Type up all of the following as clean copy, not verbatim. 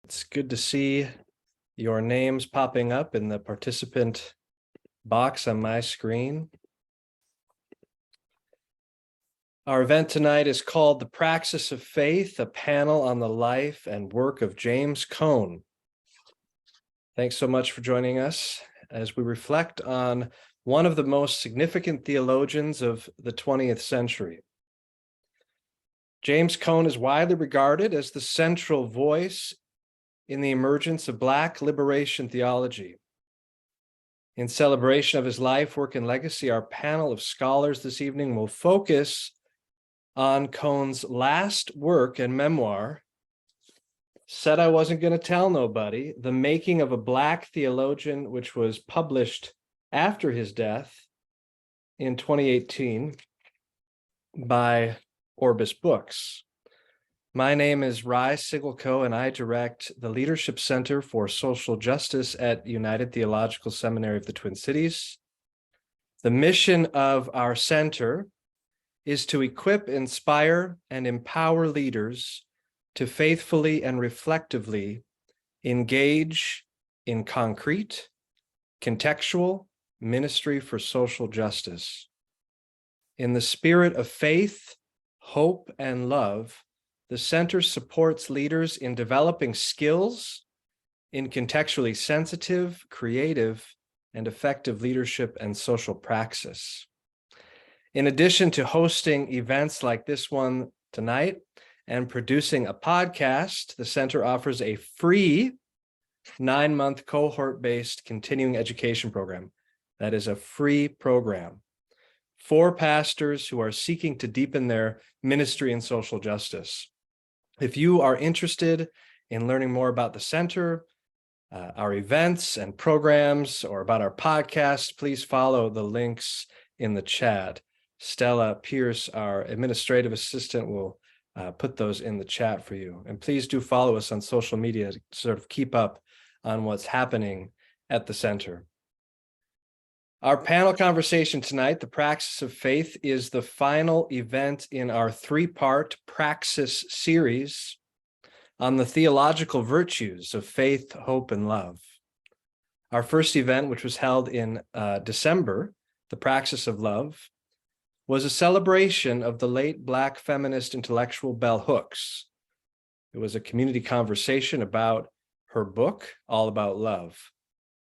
It's good to see your names popping up in the participant box on my screen. Our event tonight is called The Praxis of Faith, a panel on the life and work of James Cone. Thanks so much for joining us as we reflect on one of the most significant theologians of the 20th century. James Cone is widely regarded as the central voice in the emergence of Black liberation theology. In celebration of his life, work, and legacy, our panel of scholars this evening will focus on Cone's last work and memoir, Said I Wasn't Going to Tell Nobody, The Making of a Black Theologian, which was published after his death in 2018 by Orbis Books. My name is Rai Sigelko, and I direct the Leadership Center for Social Justice at United Theological Seminary of the Twin Cities. The mission of our center is to equip, inspire, and empower leaders to faithfully and reflectively engage in concrete, contextual ministry for social justice. In the spirit of faith, hope, and love, the center supports leaders in developing skills in contextually sensitive, creative, and effective leadership and social praxis. In addition to hosting events like this one tonight and producing a podcast, the center offers a free 9-month cohort-based continuing education program. That is a free program for pastors who are seeking to deepen their ministry in social justice. If you are interested in learning more about the center, our events and programs, or about our podcast, please follow the links in the chat. Stella Pierce, our administrative assistant, will put those in the chat for you. And please do follow us on social media to sort of keep up on what's happening at the center. Our panel conversation tonight, The Praxis of Faith, is the final event in our 3-part Praxis series on the theological virtues of faith, hope, and love. Our first event, which was held in December, The Praxis of Love, was a celebration of the late Black feminist intellectual Bell Hooks. It was a community conversation about her book, All About Love.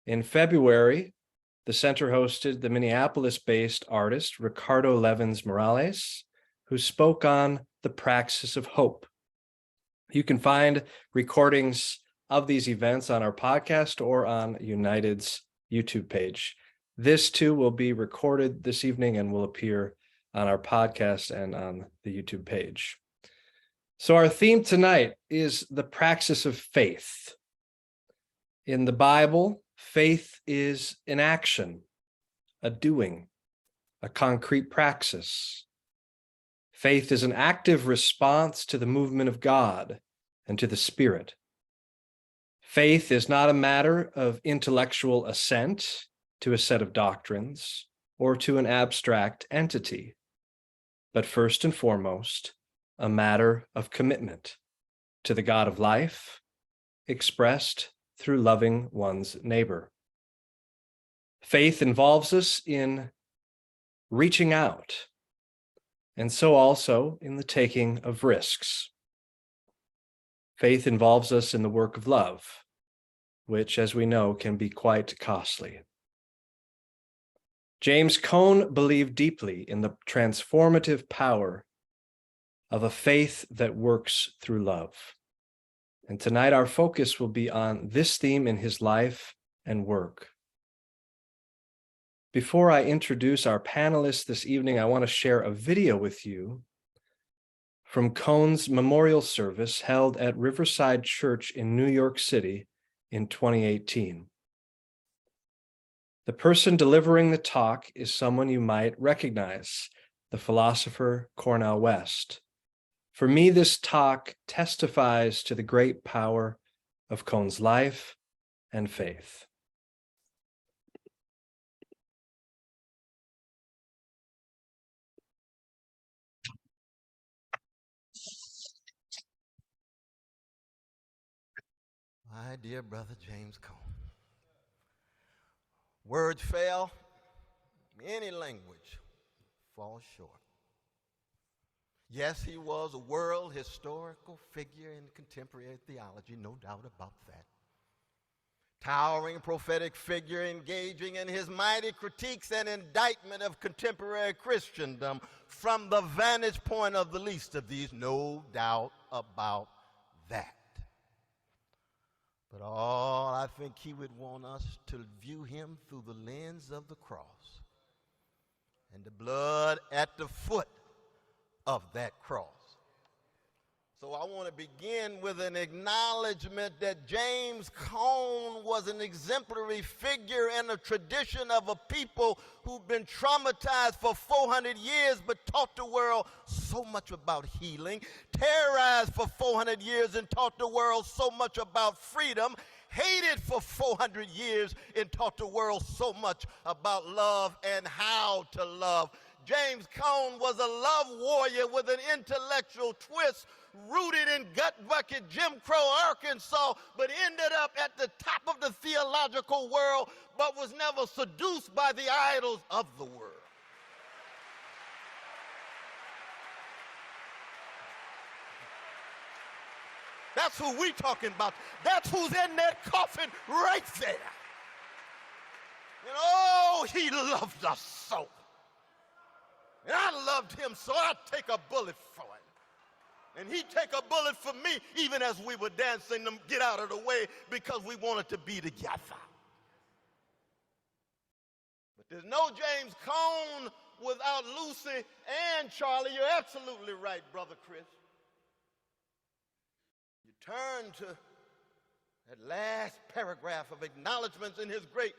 In February, the center hosted the Minneapolis-based artist Ricardo Levins Morales, who spoke on the praxis of hope. You can find recordings of these events on our podcast or on United's YouTube page. This too will be recorded this evening and will appear on our podcast and on the YouTube page. So our theme tonight is the praxis of faith. In the Bible, faith is an action, a doing, a concrete praxis. Faith is an active response to the movement of God and to the Spirit. Faith is not a matter of intellectual assent to a set of doctrines or to an abstract entity, but first and foremost, a matter of commitment to the God of life, expressed through loving one's neighbor. Faith involves us in reaching out, and so also in the taking of risks. Faith involves us in the work of love, which, as we know, can be quite costly. James Cone believed deeply in the transformative power of a faith that works through love. And tonight our focus will be on this theme in his life and work. Before I introduce our panelists this evening, I want to share a video with you from Cone's memorial service held at Riverside Church in New York City in 2018. The person delivering the talk is someone you might recognize, the philosopher Cornel West. For me, this talk testifies to the great power of Cone's life and faith. My dear brother James Cone. Words fail, any language falls short. Yes, he was a world historical figure in contemporary theology, no doubt about that. Towering prophetic figure engaging in his mighty critiques and indictment of contemporary Christendom from the vantage point of the least of these, no doubt about that. But all I think he would want us to view him through the lens of the cross and the blood at the foot of that cross. So I want to begin with an acknowledgement that James Cone was an exemplary figure in a tradition of a people who've been traumatized for 400 years but taught the world so much about healing, terrorized for 400 years and taught the world so much about freedom, hated for 400 years and taught the world so much about love and how to love. James Cone was a love warrior with an intellectual twist, rooted in gut bucket Jim Crow Arkansas, but ended up at the top of the theological world, but was never seduced by the idols of the world. That's who we talking about. That's who's in that coffin right there. And oh, he loved us so. And I loved him, so I'd take a bullet for him. And he'd take a bullet for me, even as we were dancing to get out of the way because we wanted to be together. But there's no James Cone without Lucy and Charlie. You're absolutely right, Brother Chris. You turn to that last paragraph of acknowledgments in his great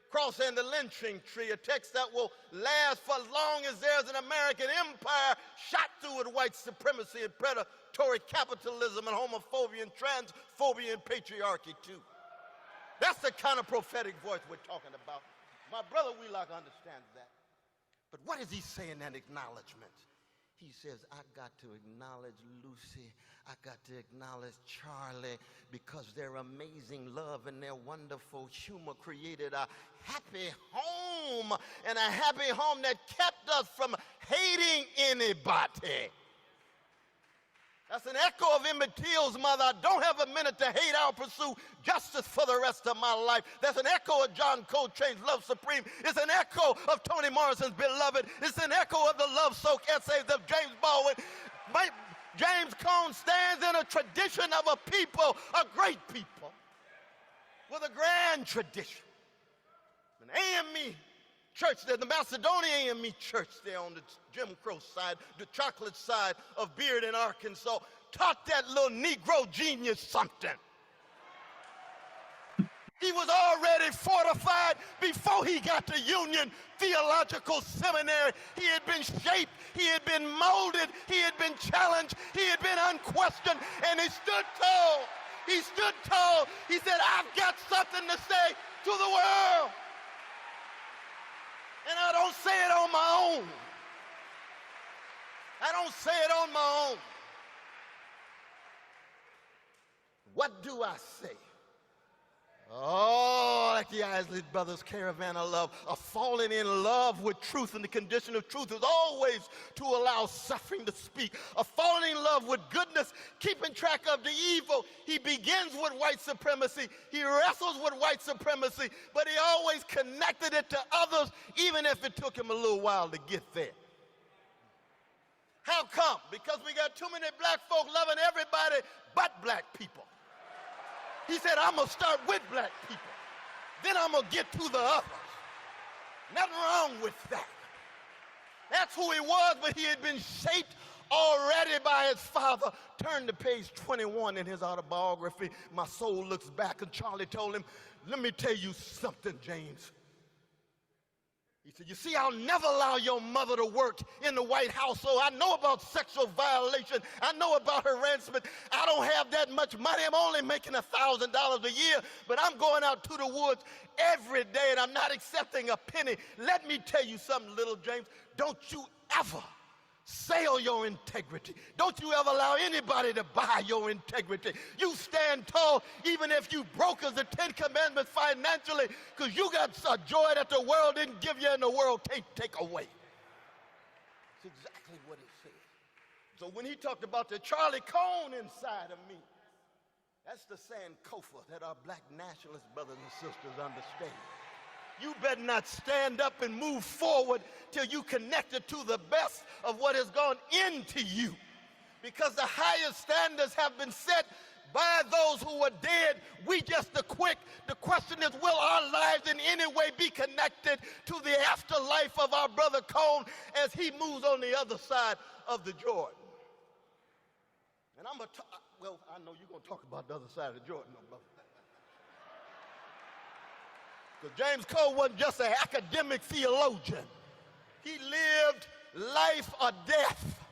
Cross and the Lynching Tree, a text that will last for as long as there's an American empire shot through with white supremacy and predatory capitalism and homophobia and transphobia and patriarchy too. That's the kind of prophetic voice we're talking about. My brother Wheelock understands that. But what does he say in that acknowledgement? He says, I got to acknowledge Lucy. I got to acknowledge Charlie because their amazing love and their wonderful humor created a happy home, and a happy home that kept us from hating anybody. That's an echo of Emmett Till's mother. I don't have a minute to hate. I'll pursue justice for the rest of my life. That's an echo of John Coltrane's Love Supreme. It's an echo of Toni Morrison's Beloved. It's an echo of the love-soaked essays of James Baldwin. James Cone stands in a tradition of a people, a great people, with a grand tradition. An AME church there, the Macedonian AME church there on the Jim Crow side, the chocolate side of Beard in Arkansas, taught that little Negro genius something. He was already fortified before he got to Union Theological Seminary. He had been shaped, he had been molded, he had been challenged, he had been unquestioned, and he stood tall. He stood tall. He said, I've got something to say to the world. And I don't say it on my own. I don't say it on my own. What do I say? Oh, like the Isley Brothers' Caravan of Love, a falling in love with truth, and the condition of truth is always to allow suffering to speak. A falling in love with goodness, keeping track of the evil. He begins with white supremacy. He wrestles with white supremacy, but he always connected it to others, even if it took him a little while to get there. How come? Because we got too many black folk loving everybody but black people. He said, I'm going to start with black people. Then I'm going to get to the others. Nothing wrong with that. That's who he was, but he had been shaped already by his father. Turn to page 21 in his autobiography, My Soul Looks Back, and Charlie told him, let me tell you something, James. He said, you see, I'll never allow your mother to work in the White House, so I know about sexual violation. I know about harassment. I don't have that much money. I'm only making $1,000 a year, but I'm going out to the woods every day, and I'm not accepting a penny. Let me tell you something, little James. Don't you ever sell your integrity. Don't you ever allow anybody to buy your integrity. You stand tall even if you broke as the Ten Commandments financially, because you got a joy that the world didn't give you and the world can't take away. That's exactly what he said. So when he talked about the Charlie Cone inside of me, that's the Sankofa that our black nationalist brothers and sisters understand. You better not stand up and move forward till you connected to the best of what has gone into you. Because the highest standards have been set by those who are dead. We just the quick. The question is, will our lives in any way be connected to the afterlife of our brother Cone as he moves on the other side of the Jordan? And I'm going to talk, well, I know you're going to talk about the other side of the Jordan, no, brother. Because James Cone wasn't just an academic theologian. He lived life or death.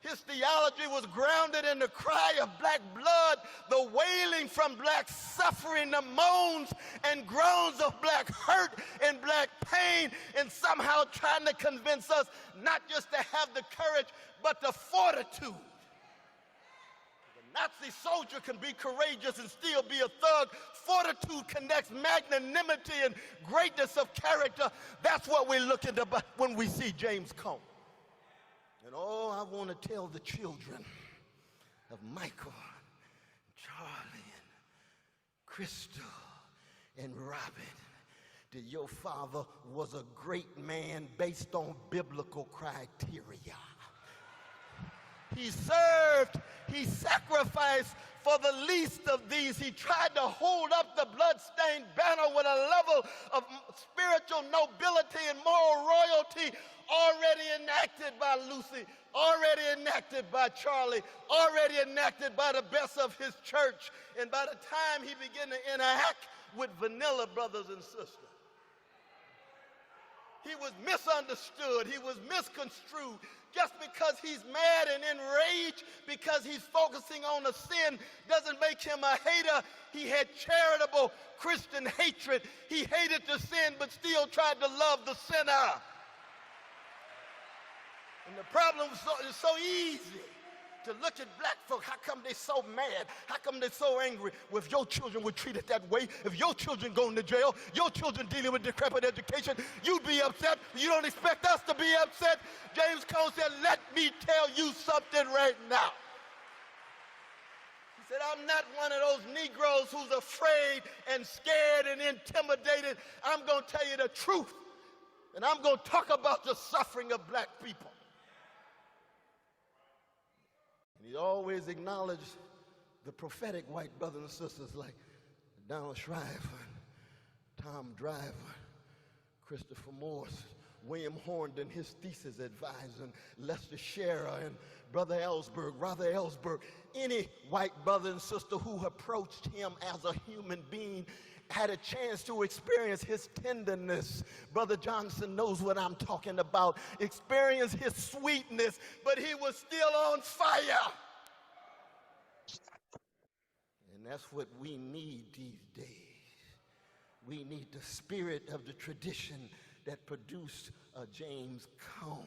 His theology was grounded in the cry of black blood, the wailing from black suffering, the moans and groans of black hurt and black pain, and somehow trying to convince us not just to have the courage, but the fortitude. Nazi soldier can be courageous and still be a thug. Fortitude connects magnanimity and greatness of character. That's what we're looking at when we see James Cone. And oh, I want to tell the children of Michael, Charlie, and Crystal, and Robin that your father was a great man based on biblical criteria. He served, he sacrificed for the least of these. He tried to hold up the bloodstained banner with a level of spiritual nobility and moral royalty already enacted by Lucy, already enacted by Charlie, already enacted by the best of his church. And by the time he began to interact with vanilla brothers and sisters, he was misunderstood, he was misconstrued. Just because he's mad and enraged because he's focusing on a sin doesn't make him a hater. He had charitable Christian hatred. He hated the sin but still tried to love the sinner. And the problem is so easy to look at black folk. How come they so mad? How come they so angry? Well, if your children were treated that way, if your children going to jail, your children dealing with decrepit education, you'd be upset. You don't expect us to be upset? James Cone said, let me tell you something right now. He said, I'm not one of those Negroes who's afraid and scared and intimidated. I'm going to tell you the truth. And I'm going to talk about the suffering of black people. He always acknowledged the prophetic white brothers and sisters like Donald Shriver, Tom Driver, Christopher Morse, William Horndon, his thesis advisor, Lester Scherer, and Brother Ellsberg, Brother Ellsberg. Any white brother and sister who approached him as a human being had a chance to experience his tenderness. Brother Johnson knows what I'm talking about. Experience his sweetness, but he was still on fire. And that's what we need these days. We need the spirit of the tradition that produced James Cone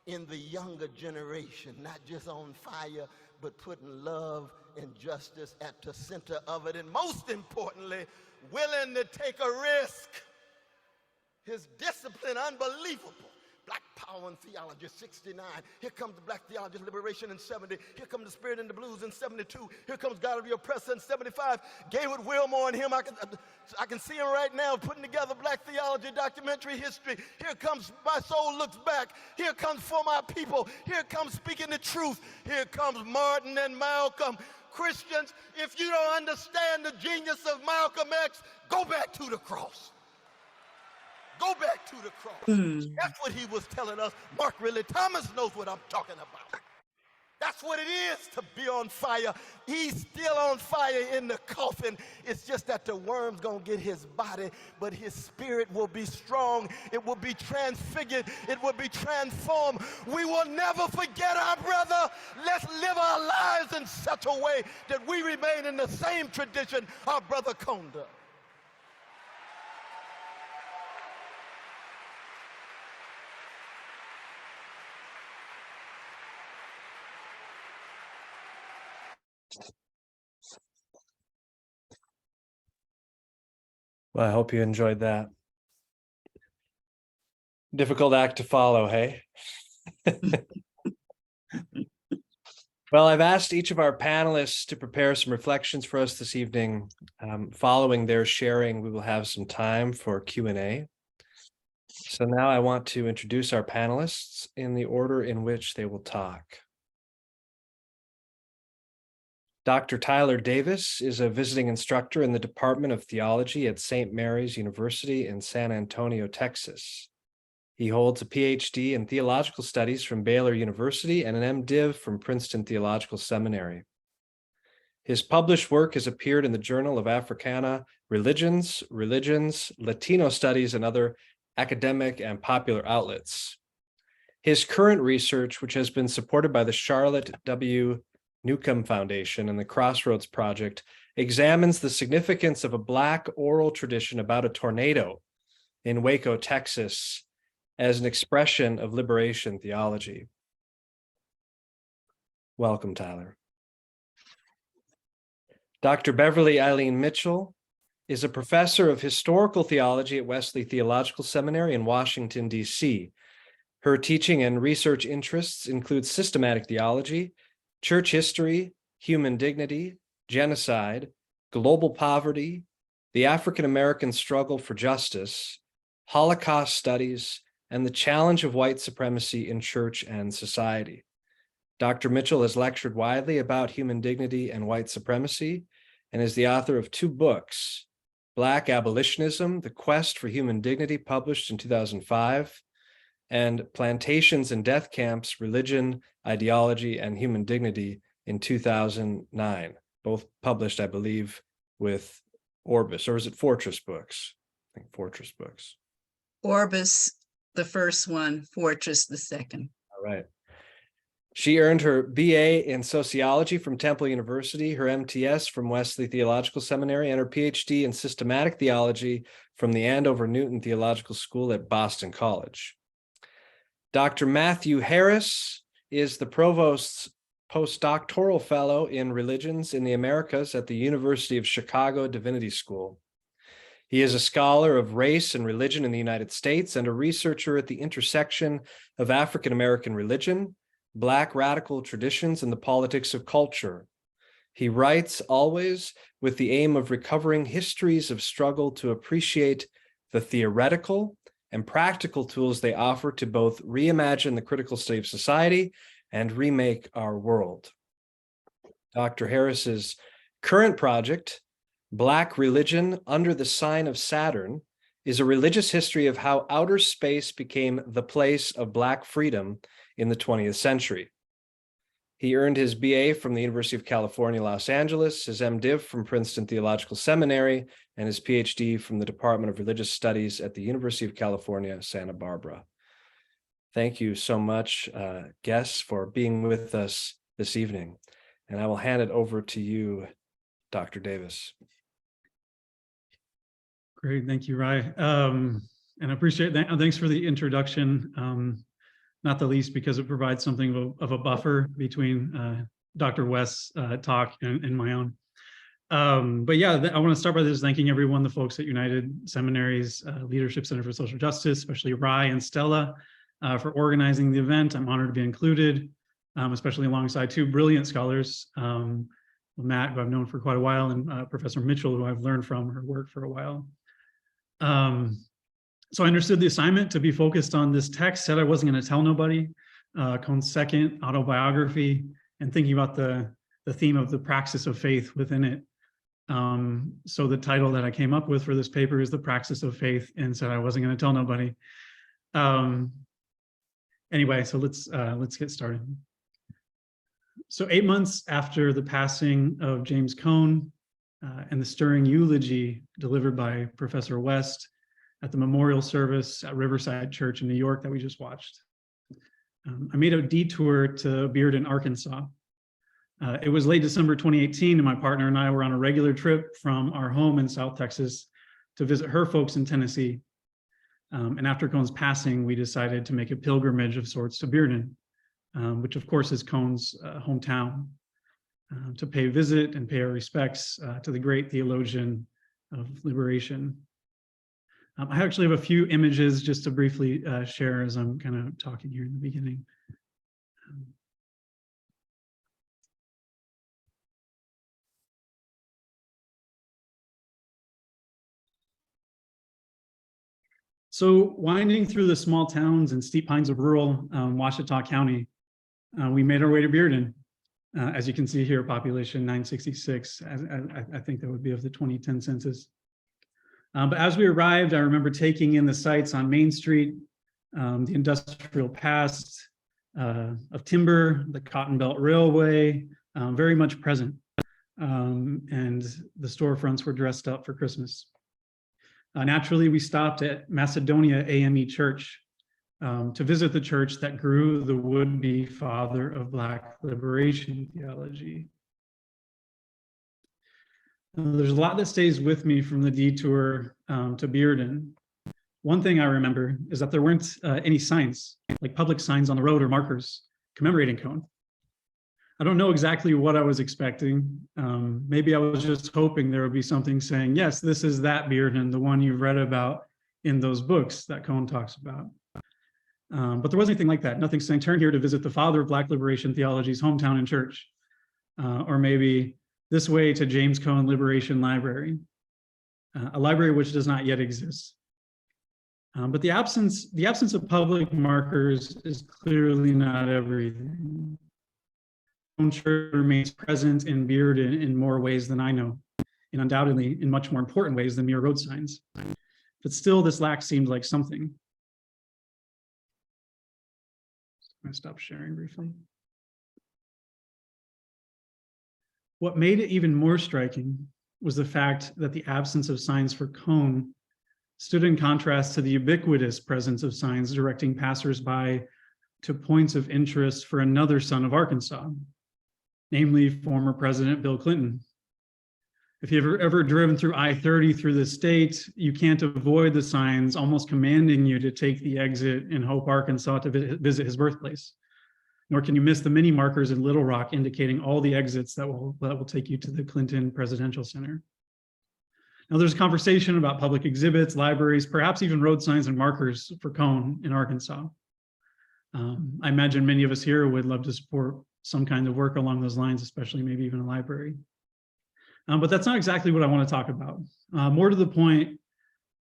in the younger generation, not just on fire, but putting love and justice at the center of it, and most importantly, willing to take a risk. His discipline, unbelievable. Black Power and Theology, 69. Here comes the Black Theology Liberation in 70. Here comes the Spirit and the Blues in 72. Here comes God of the Oppressor in 75. Gayward Wilmore and him, I can see him right now putting together Black Theology documentary history. Here comes My Soul Looks Back. Here comes For My People. Here comes Speaking the Truth. Here comes Martin and Malcolm. Christians, if you don't understand the genius of Malcolm X, go back to the cross. Go back to the cross. That's what he was telling us. Mark Ridley Thomas knows what I'm talking about. That's what it is to be on fire. He's still on fire in the coffin. It's just that the worm's gonna get his body, but his spirit will be strong. It will be transfigured. It will be transformed. We will never forget our brother. Let's live our lives in such a way that we remain in the same tradition our brother Cone does. Well, I hope you enjoyed that. Difficult act to follow, hey? Well, I've asked each of our panelists to prepare some reflections for us this evening. Following their sharing, we will have some time for Q&A. So now I want to introduce our panelists in the order in which they will talk. Dr. Tyler Davis is a visiting instructor in the Department of Theology at St. Mary's University in San Antonio, Texas. He holds a PhD in theological studies from Baylor University and an MDiv from Princeton Theological Seminary. His published work has appeared in the Journal of Africana Religions, Latino Studies, and other academic and popular outlets. His current research, which has been supported by the Charlotte W. Newcomb Foundation and the Crossroads Project, examines the significance of a Black oral tradition about a tornado in Waco, Texas, as an expression of liberation theology. Welcome, Tyler. Dr. Beverly Eileen Mitchell is a professor of historical theology at Wesley Theological Seminary in Washington, D.C. Her teaching and research interests include systematic theology, church history, human dignity, genocide, global poverty, the African American struggle for justice, Holocaust studies, and the challenge of white supremacy in church and society. Dr. Mitchell has lectured widely about human dignity and white supremacy and is the author of 2 books, Black Abolitionism, The Quest for Human Dignity, published in 2005, and Plantations and Death Camps, Religion, Ideology, and Human Dignity in 2009, both published, I believe, with Orbis, or is it Fortress Books? I think Fortress Books. Orbis, the first one, Fortress, the second. All right. She earned her BA in sociology from Temple University, her MTS from Wesley Theological Seminary, and her PhD in systematic theology from the Andover Newton Theological School at Boston College. Dr. Matthew Harris is the Provost's postdoctoral fellow in religions in the Americas at the University of Chicago Divinity School. He is a scholar of race and religion in the United States and a researcher at the intersection of African American religion, Black radical traditions, and the politics of culture. He writes always with the aim of recovering histories of struggle to appreciate the theoretical and practical tools they offer to both reimagine the critical state of society and remake our world. Dr. Harris's current project, Black Religion Under the Sign of Saturn, is a religious history of how outer space became the place of Black freedom in the 20th century. He earned his BA from the University of California, Los Angeles, his MDiv from Princeton Theological Seminary, and his PhD from the Department of Religious Studies at the University of California, Santa Barbara. Thank you so much, guests, for being with us this evening. And I will hand it over to you, Dr. Davis. Great, thank you, Rye. And I appreciate that. Thanks for the introduction. Not the least because it provides something of a buffer between Dr. West's talk and my own. But yeah, I want to start by just thanking everyone, the folks at United Seminary's Leadership Center for Social Justice, especially Rye and Stella, for organizing the event. I'm honored to be included, especially alongside 2 brilliant scholars, Matt, who I've known for quite a while, and Professor Mitchell, who I've learned from her work for a while. So I understood the assignment to be focused on this text, said I wasn't going to tell nobody, Cone's second autobiography, and thinking about the theme of the praxis of faith within it. So the title that I came up with for this paper is The Praxis of Faith, and said I wasn't going to tell nobody. Anyway, so let's get started. So 8 months after the passing of James Cone and the stirring eulogy delivered by Professor West at the memorial service at Riverside Church in New York that we just watched, I made a detour to Bearden, Arkansas. It was late December 2018, and my partner and I were on a regular trip from our home in South Texas to visit her folks in Tennessee. And after Cone's passing, we decided to make a pilgrimage of sorts to Bearden, which of course is Cone's hometown, to pay a visit and pay our respects to the great theologian of liberation I actually have a few images just to briefly share as I'm kind of talking here in the beginning. So winding through the small towns and steep pines of rural Washita County, we made our way to Bearden. As you can see here, population 966. I think that would be of the 2010 census. But as we arrived, I remember taking in the sights on Main Street, the industrial past of timber, the Cotton Belt Railway, very much present. And the storefronts were dressed up for Christmas. Naturally, we stopped at Macedonia AME Church to visit the church that grew the would-be father of Black liberation theology. There's a lot that stays with me from the detour to Bearden. One thing I remember is that there weren't any signs, like public signs on the road or markers commemorating Cone. I don't know exactly what I was expecting. Maybe I was just hoping there would be something saying, yes, this is that Bearden, the one you've read about in those books that Cone talks about. But there wasn't anything like that. Nothing saying, turn here to visit the father of Black liberation theology's hometown and church. Or maybe this way to James Cone Liberation Library, a library which does not yet exist. But the absence of public markers is clearly not everything. Cone Church remains present in Bearden in more ways than I know, and undoubtedly in much more important ways than mere road signs. But still, this lack seemed like something. I'm going to stop sharing briefly. What made it even more striking was the fact that the absence of signs for Cone stood in contrast to the ubiquitous presence of signs directing passersby to points of interest for another son of Arkansas, namely former President Bill Clinton. If you've ever driven through I-30 through the state, you can't avoid the signs almost commanding you to take the exit in Hope, Arkansas to visit his birthplace. Nor can you miss the mini markers in Little Rock indicating all the exits that will take you to the Clinton Presidential Center. Now there's a conversation about public exhibits, libraries, perhaps even road signs and markers for Cone in Arkansas. I imagine many of us here would love to support some kind of work along those lines, especially maybe even a library. But that's not exactly what I want to talk about. More to the point,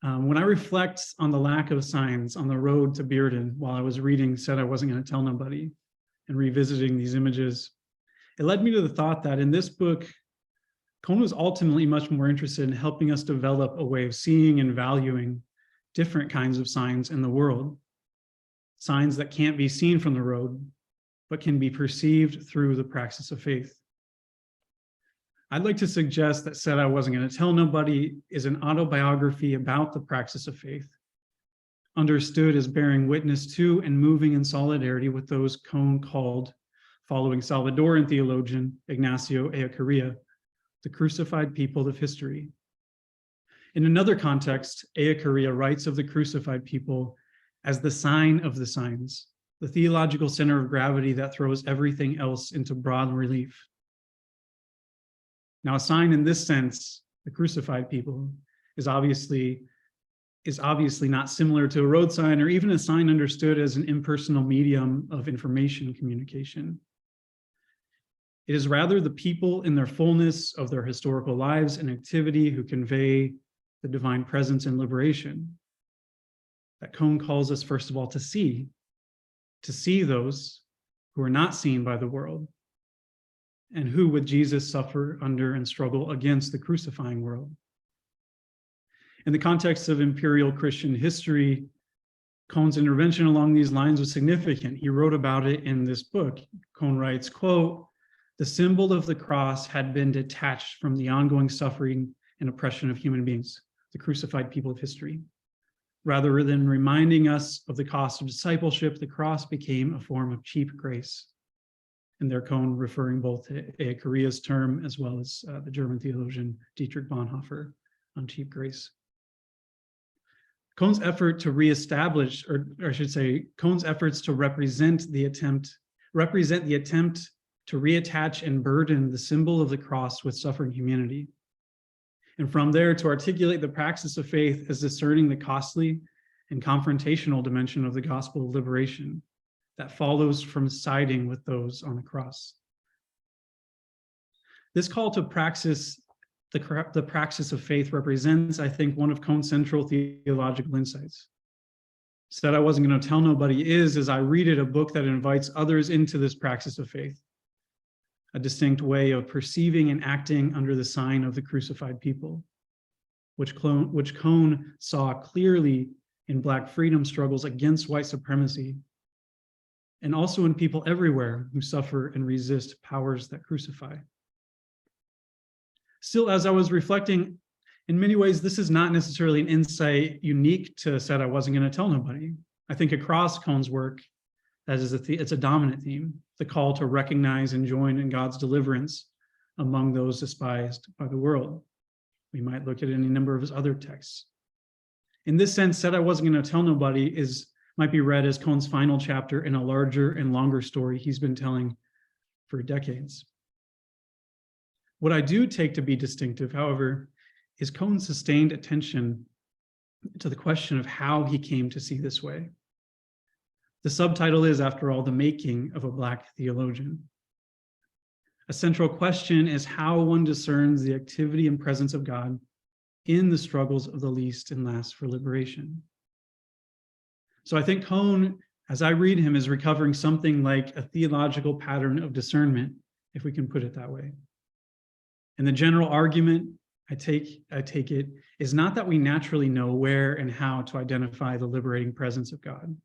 when I reflect on the lack of signs on the road to Bearden while I was reading Said I Wasn't Going to Tell Nobody and revisiting these images, it led me to the thought that in this book, Cone was ultimately much more interested in helping us develop a way of seeing and valuing different kinds of signs in the world. Signs that can't be seen from the road, but can be perceived through the praxis of faith. I'd like to suggest that Said I Wasn't Going to Tell Nobody is an autobiography about the praxis of faith, understood as bearing witness to and moving in solidarity with those Cone called, following Salvadoran theologian Ignacio Ellacuría, the crucified people of history. In another context, Ellacuría writes of the crucified people as the sign of the signs, the theological center of gravity that throws everything else into broad relief. Now, a sign in this sense, the crucified people, is obviously not similar to a road sign or even a sign understood as an impersonal medium of information communication. It is rather the people in their fullness of their historical lives and activity who convey the divine presence and liberation. That Cone calls us, first of all, to see those who are not seen by the world, and who with Jesus suffer under and struggle against the crucifying world. In the context of imperial Christian history, Cone's intervention along these lines was significant. He wrote about it in this book. Cone writes, quote, "The symbol of the cross had been detached from the ongoing suffering and oppression of human beings, the crucified people of history. Rather than reminding us of the cost of discipleship, the cross became a form of cheap grace." And there Cone referring both to Ellacuría's term as well as the German theologian Dietrich Bonhoeffer on cheap grace. Cone's effort to reestablish, or I should say, Cone's efforts to represent the attempt to reattach and burden the symbol of the cross with suffering humanity. And from there to articulate the praxis of faith as discerning the costly and confrontational dimension of the gospel of liberation that follows from siding with those on the cross. This call to praxis, the praxis of faith, represents, I think, one of Cone's central theological insights. Said I wasn't going to tell nobody is, as I read it, a book that invites others into this praxis of faith, a distinct way of perceiving and acting under the sign of the crucified people, which Cone saw clearly in Black freedom struggles against white supremacy, and also in people everywhere who suffer and resist powers that crucify. Still, as I was reflecting, in many ways, this is not necessarily an insight unique to Said I wasn't going to tell nobody. I think across Cone's work, it's a dominant theme, the call to recognize and join in God's deliverance among those despised by the world. We might look at any number of his other texts. In this sense, Said I wasn't going to tell nobody might be read as Cone's final chapter in a larger and longer story he's been telling for decades. What I do take to be distinctive, however, is Cone's sustained attention to the question of how he came to see this way. The subtitle is, after all, The Making of a Black Theologian. A central question is how one discerns the activity and presence of God in the struggles of the least and last for liberation. So I think Cone, as I read him, is recovering something like a theological pattern of discernment, if we can put it that way. And the general argument, I take it, is not that we naturally know where and how to identify the liberating presence of God,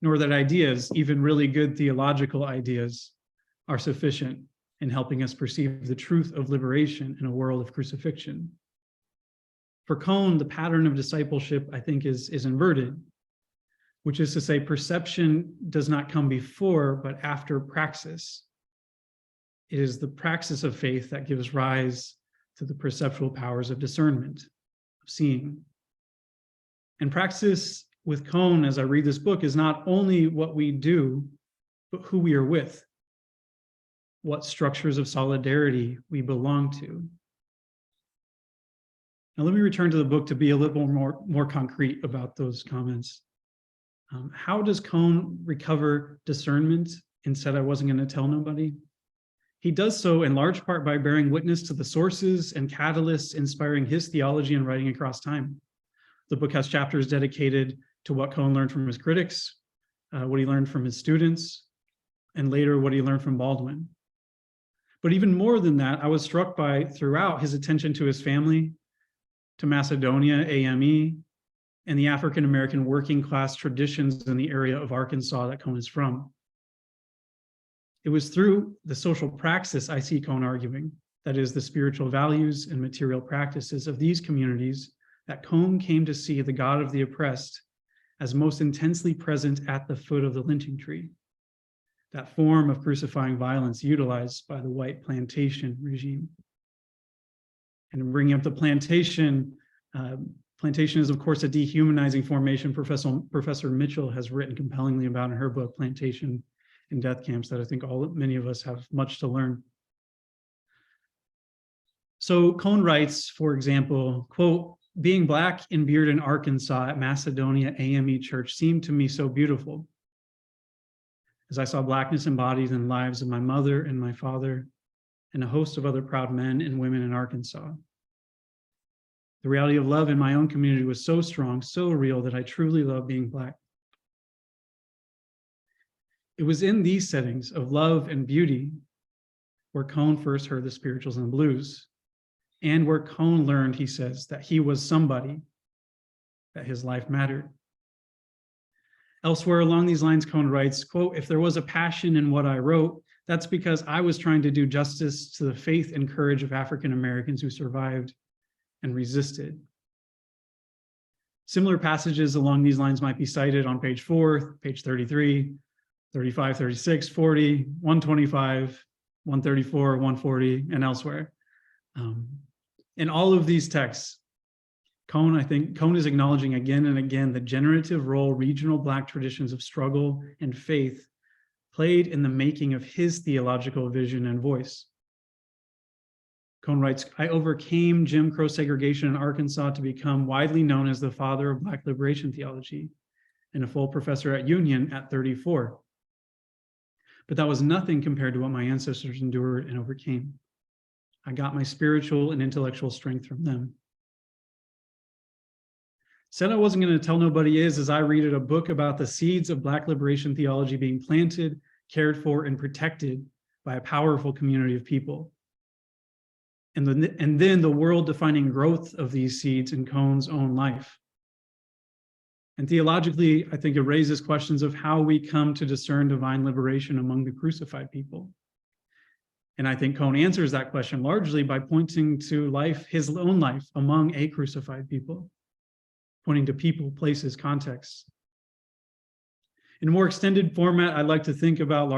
nor that ideas, even really good theological ideas, are sufficient in helping us perceive the truth of liberation in a world of crucifixion. For Cone, the pattern of discipleship, I think, is inverted, which is to say perception does not come before, but after praxis. It is the praxis of faith that gives rise to the perceptual powers of discernment, of seeing. And praxis with Cone, as I read this book, is not only what we do, but who we are with, what structures of solidarity we belong to. Now, let me return to the book to be a little more concrete about those comments. How does Cone recover discernment and Said I wasn't going to tell nobody? He does so in large part by bearing witness to the sources and catalysts inspiring his theology and writing across time. The book has chapters dedicated to what Cone learned from his critics, what he learned from his students, and later what he learned from Baldwin. But even more than that, I was struck by throughout his attention to his family, to Macedonia, AME, and the African-American working class traditions in the area of Arkansas that Cone is from. It was through the social praxis I see Cone arguing, that is, the spiritual values and material practices of these communities, that Cone came to see the God of the oppressed as most intensely present at the foot of the lynching tree, that form of crucifying violence utilized by the white plantation regime. And bringing up the plantation, plantation is, of course, a dehumanizing formation Professor Mitchell has written compellingly about in her book, Plantation in Death Camps, that I think many of us have much to learn. So Cone writes, for example, quote, "Being Black in Bearden, Arkansas at Macedonia AME Church seemed to me so beautiful, as I saw Blackness embodied in the lives of my mother and my father and a host of other proud men and women in Arkansas. The reality of love in my own community was so strong, so real, that I truly love being Black. It was in these settings of love and beauty where Cone first heard the spirituals and the blues, and where Cone learned, he says, that he was somebody, that his life mattered." Elsewhere along these lines, Cone writes, quote, "If there was a passion in what I wrote, that's because I was trying to do justice to the faith and courage of African Americans who survived and resisted." Similar passages along these lines might be cited on page 4, page 33, 35, 36, 40, 125, 134, 140, and elsewhere. In all of these texts, Cone is acknowledging again and again the generative role regional Black traditions of struggle and faith played in the making of his theological vision and voice. Cone writes, I overcame Jim Crow segregation in Arkansas to become widely known as the father of Black liberation theology and a full professor at Union at 34. But that was nothing compared to what my ancestors endured and overcame. I got my spiritual and intellectual strength from them. Said I wasn't going to tell nobody is, as I read a book about the seeds of Black liberation theology being planted, cared for, and protected by a powerful community of people. And then the world-defining growth of these seeds in Cone's own life. And theologically, I think it raises questions of how we come to discern divine liberation among the crucified people. And I think Cone answers that question largely by pointing to life, his own life among a crucified people, pointing to people, places, contexts. In a more extended format, I'd like to think about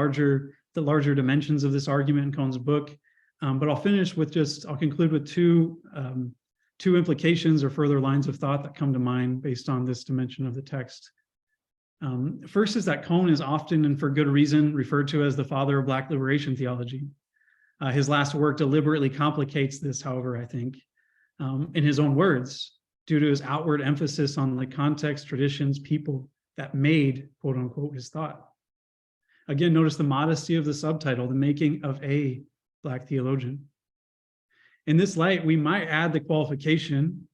the larger dimensions of this argument in Cone's book, but I'll conclude with two implications or further lines of thought that come to mind based on this dimension of the text. First is that Cone is often, and for good reason, referred to as the father of Black liberation theology. His last work deliberately complicates this, however, I think, in his own words, due to his outward emphasis on the context, traditions, people that made, quote unquote, his thought. Again, notice the modesty of the subtitle, The Making of a Black Theologian. In this light, we might add the qualification,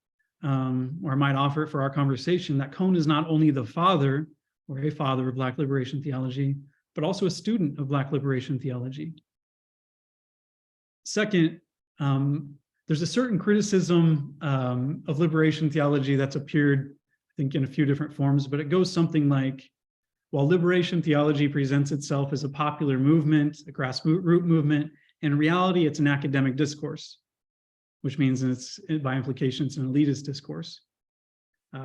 or I might offer it for our conversation, that Cone is not only the father or a father of Black liberation theology, but also a student of Black liberation theology. Second, there's a certain criticism of liberation theology that's appeared, I think, in a few different forms, but it goes something like, while liberation theology presents itself as a popular movement, a grassroots movement, in reality, it's an academic discourse, which means it's, by implication, it's an elitist discourse.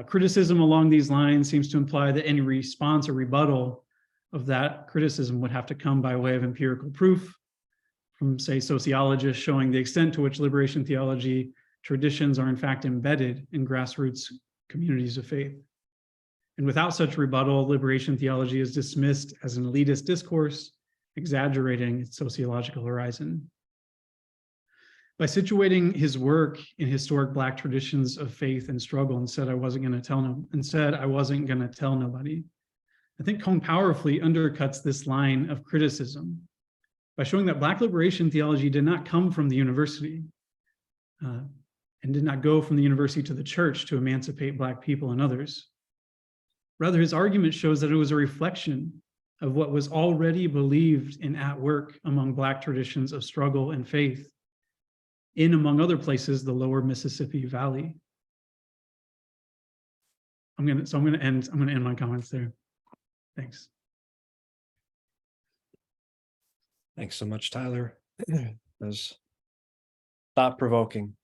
Criticism along these lines seems to imply that any response or rebuttal of that criticism would have to come by way of empirical proof from, say, sociologists showing the extent to which liberation theology traditions are in fact embedded in grassroots communities of faith. And without such rebuttal, liberation theology is dismissed as an elitist discourse, exaggerating its sociological horizon. By situating his work in historic Black traditions of faith and struggle and said I wasn't going to tell nobody, I think Cone powerfully undercuts this line of criticism by showing that Black liberation theology did not come from the university and did not go from the university to the church to emancipate Black people and others. Rather, his argument shows that it was a reflection of what was already believed and at work among Black traditions of struggle and faith in, among other places, the lower Mississippi Valley. I'm going to end my comments there. Thanks. Thanks so much, Tyler. That was thought-provoking.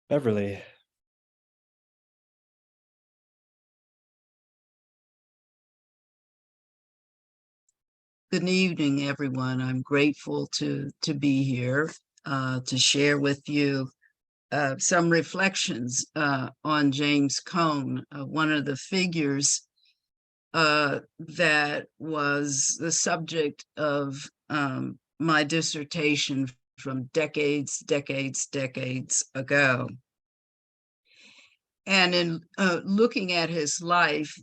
Beverly. Good evening, everyone. I'm grateful to be here to share with you some reflections on James Cone, one of the figures that was the subject of my dissertation from decades ago. And in looking at his life,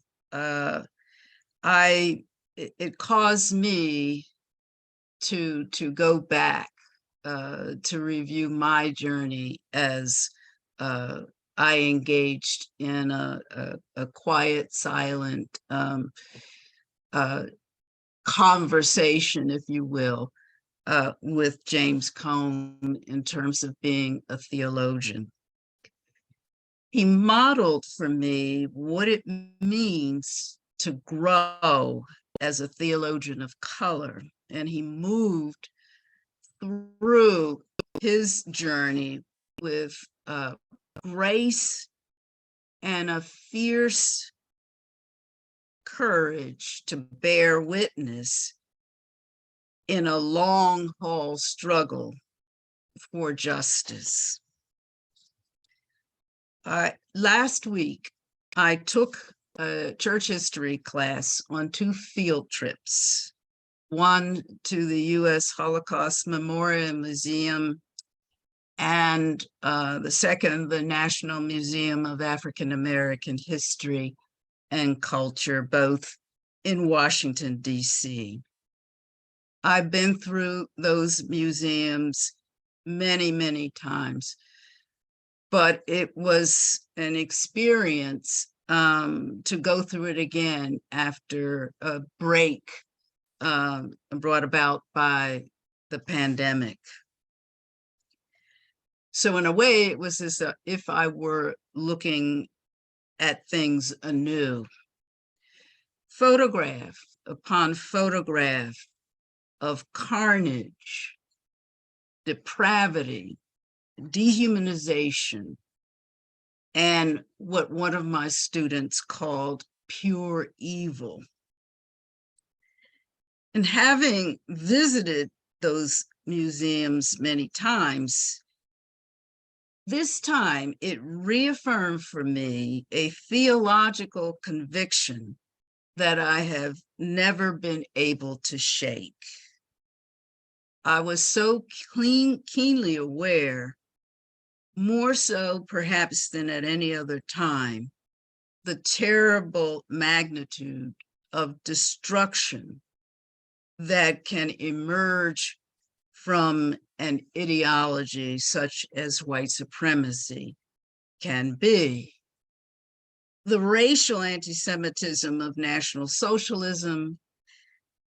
it caused me to go back to review my journey as I engaged in a quiet, silent conversation, if you will, with James Cone in terms of being a theologian. He modeled for me what it means to grow as a theologian of color, and he moved through his journey with grace and a fierce courage to bear witness in a long haul struggle for justice. Last week, I took a church history class on 2 field trips, one to the U.S. Holocaust Memorial Museum, and the second, the National Museum of African American History and Culture, both in Washington, D.C. I've been through those museums many, many times, but it was an experience to go through it again after a break brought about by the pandemic. So in a way, it was as if I were looking at things anew. Photograph upon photograph of carnage, depravity, dehumanization, and what one of my students called pure evil. And having visited those museums many times, this time it reaffirmed for me a theological conviction that I have never been able to shake. I was so keenly aware, more so perhaps than at any other time, the terrible magnitude of destruction that can emerge from an ideology such as white supremacy can be. The racial anti-Semitism of National Socialism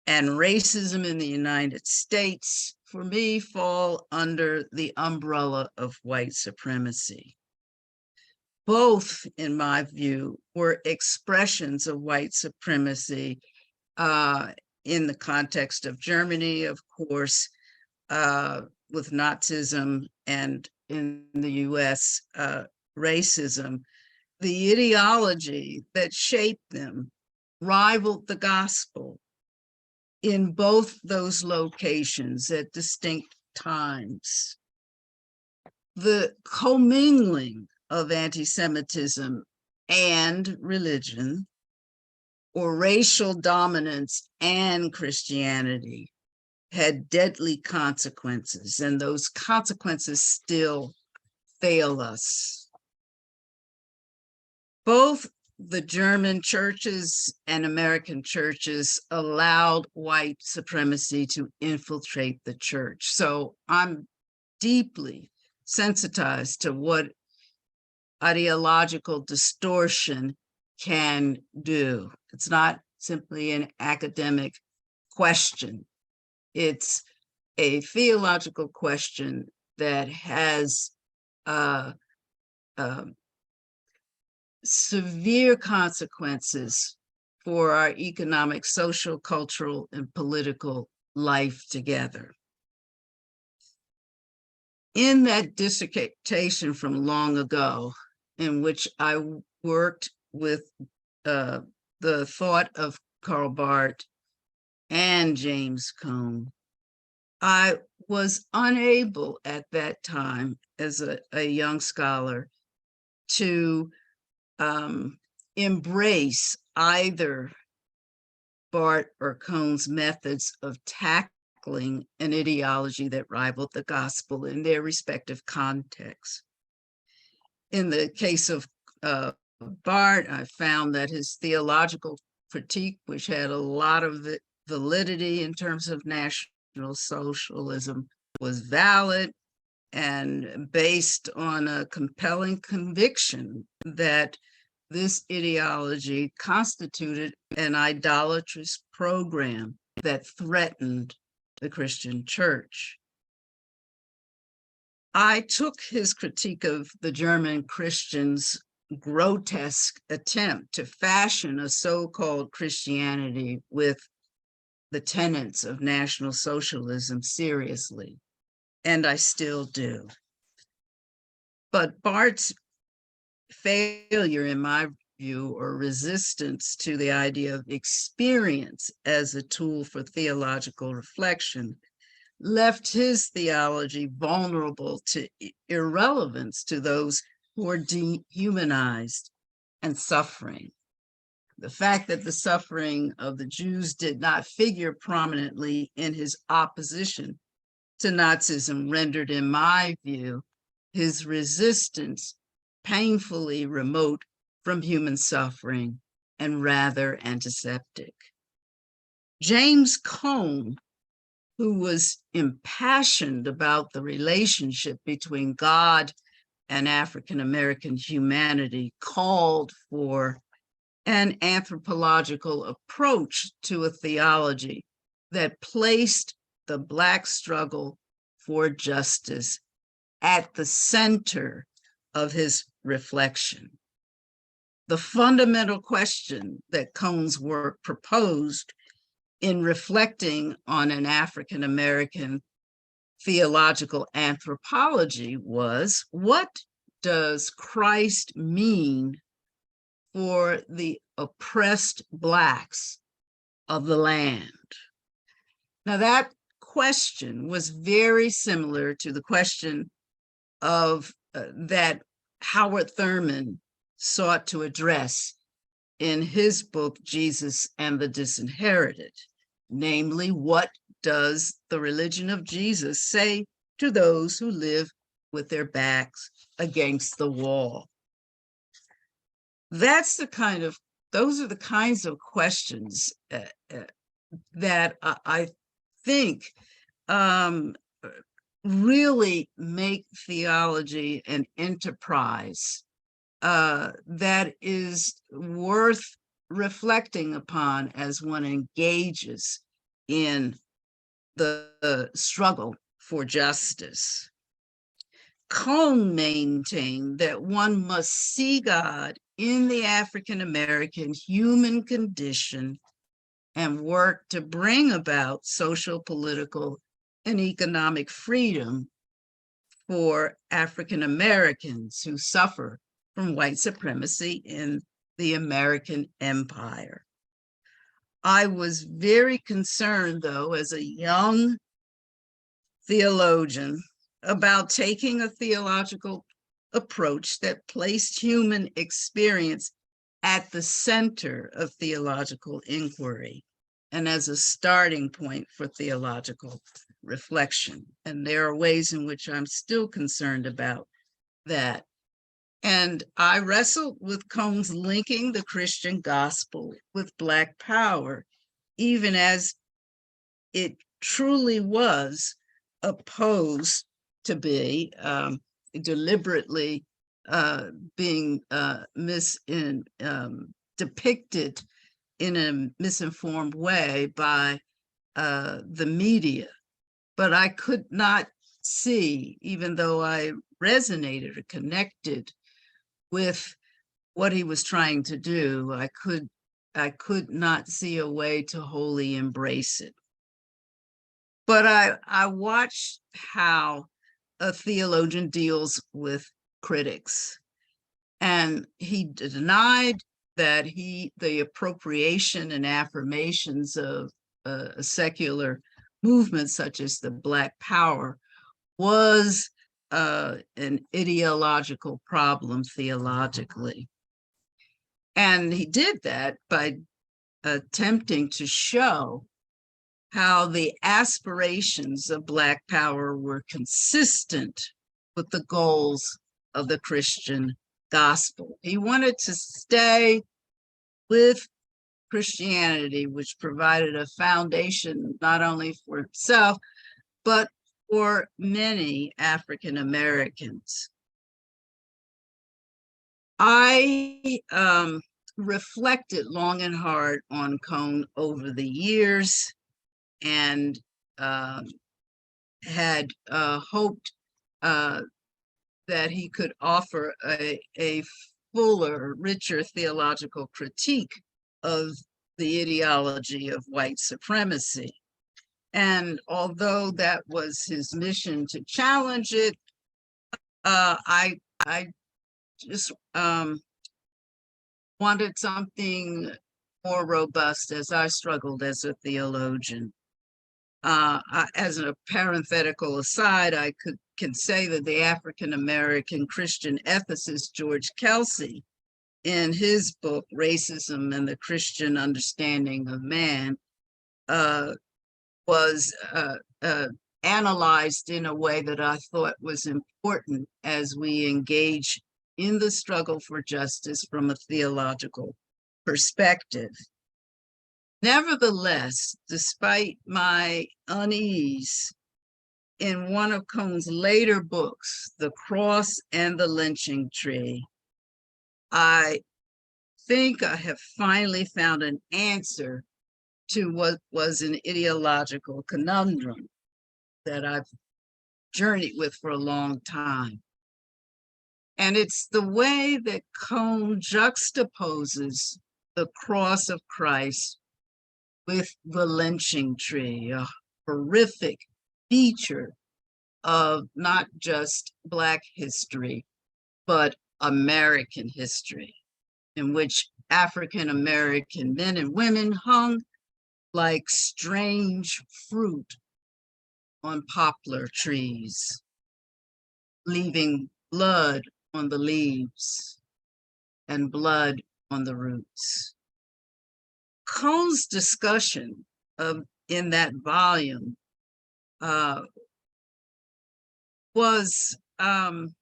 and racism in the United States, for me, fall under the umbrella of white supremacy. Both, in my view, were expressions of white supremacy in the context of Germany, of course, with Nazism, and in the US, racism. The ideology that shaped them rivaled the gospel in both those locations at distinct times. The commingling of anti-Semitism and religion, or racial dominance and Christianity, had deadly consequences, and those consequences still fail us. Both the German churches and American churches allowed white supremacy to infiltrate the church. So I'm deeply sensitized to what ideological distortion can do. It's not simply an academic question. It's a theological question that has severe consequences for our economic, social, cultural, and political life together. In that dissertation from long ago, in which I worked with the thought of Karl Barth and James Cone, I was unable at that time, as a young scholar, to embrace either Barth or Cone's methods of tackling an ideology that rivaled the gospel in their respective contexts. In the case of Barth, I found that his theological critique, which had a lot of validity in terms of National Socialism, was valid and based on a compelling conviction that this ideology constituted an idolatrous program that threatened the Christian church. I took his critique of the German Christians' grotesque attempt to fashion a so-called Christianity with the tenets of National Socialism seriously, and I still do. But Barth's failure, in my view, or resistance to the idea of experience as a tool for theological reflection, left his theology vulnerable to irrelevance to those who are dehumanized and suffering. The fact that the suffering of the Jews did not figure prominently in his opposition to Nazism rendered, in my view, his resistance painfully remote from human suffering and rather antiseptic. James Cone, who was impassioned about the relationship between God and African-American humanity, called for an anthropological approach to a theology that placed the Black struggle for justice at the center of his reflection. The fundamental question that Cone's work proposed in reflecting on an African-American theological anthropology was, what does Christ mean for the oppressed Blacks of the land? Now, that question was very similar to the question of that Howard Thurman sought to address in his book, Jesus and the Disinherited. Namely, what does the religion of Jesus say to those who live with their backs against the wall? Those are the kinds of questions that I think really make theology an enterprise that is worth reflecting upon as one engages in the struggle for justice. Cone maintained that one must see God in the African-American human condition and work to bring about social, political, and economic freedom for African-Americans who suffer from white supremacy in the American empire. I was very concerned, though, as a young theologian, about taking a theological approach that placed human experience at the center of theological inquiry and as a starting point for theological reflection. And there are ways in which I'm still concerned about that. And I wrestled with Cone's linking the Christian gospel with Black power, even as it truly was opposed to be deliberately being depicted in a misinformed way by the media. But I could not see, even though I resonated or connected with what he was trying to do, I could not see a way to wholly embrace it. But I watched how a theologian deals with critics, and he denied that the appropriation and affirmations of a secular movement such as the Black Power was an ideological problem theologically. And he did that by attempting to show how the aspirations of Black power were consistent with the goals of the Christian gospel. He wanted to stay with Christianity, which provided a foundation not only for himself, but for many African Americans. I reflected long and hard on Cone over the years and had hoped that he could offer a fuller, richer theological critique of the ideology of white supremacy. And although that was his mission to challenge it, I just wanted something more robust as I struggled as a theologian. As a parenthetical aside, I can say that the African-American Christian ethicist George Kelsey in his book, Racism and the Christian Understanding of Man, was analyzed in a way that I thought was important as we engage in the struggle for justice from a theological perspective. Nevertheless, despite my unease, in one of Cone's later books, The Cross and the Lynching Tree, I think I have finally found an answer to what was an ideological conundrum that I've journeyed with for a long time. And it's the way that Cone juxtaposes the cross of Christ with the lynching tree, a horrific feature of not just Black history, but American history, in which African American men and women hung like strange fruit on poplar trees, leaving blood on the leaves and blood on the roots. Cone's discussion in that volume was an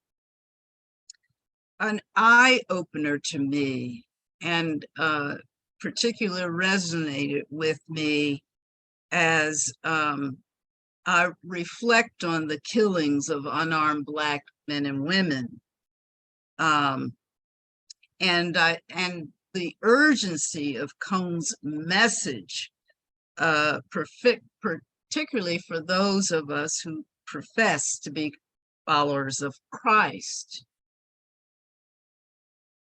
eye-opener to me, and particularly resonated with me as I reflect on the killings of unarmed Black men and women, and the urgency of Cone's message, particularly for those of us who profess to be followers of Christ.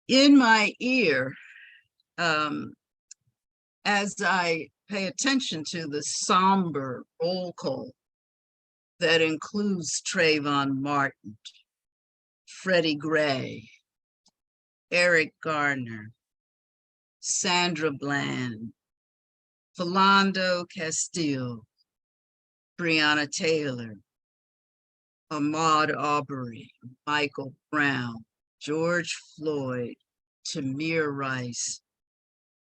In my ear, as I pay attention to the somber roll call that includes Trayvon Martin, Freddie Gray, Eric Garner, Sandra Bland, Philando Castile, Breonna Taylor, Ahmaud Arbery, Michael Brown, George Floyd, Tamir Rice,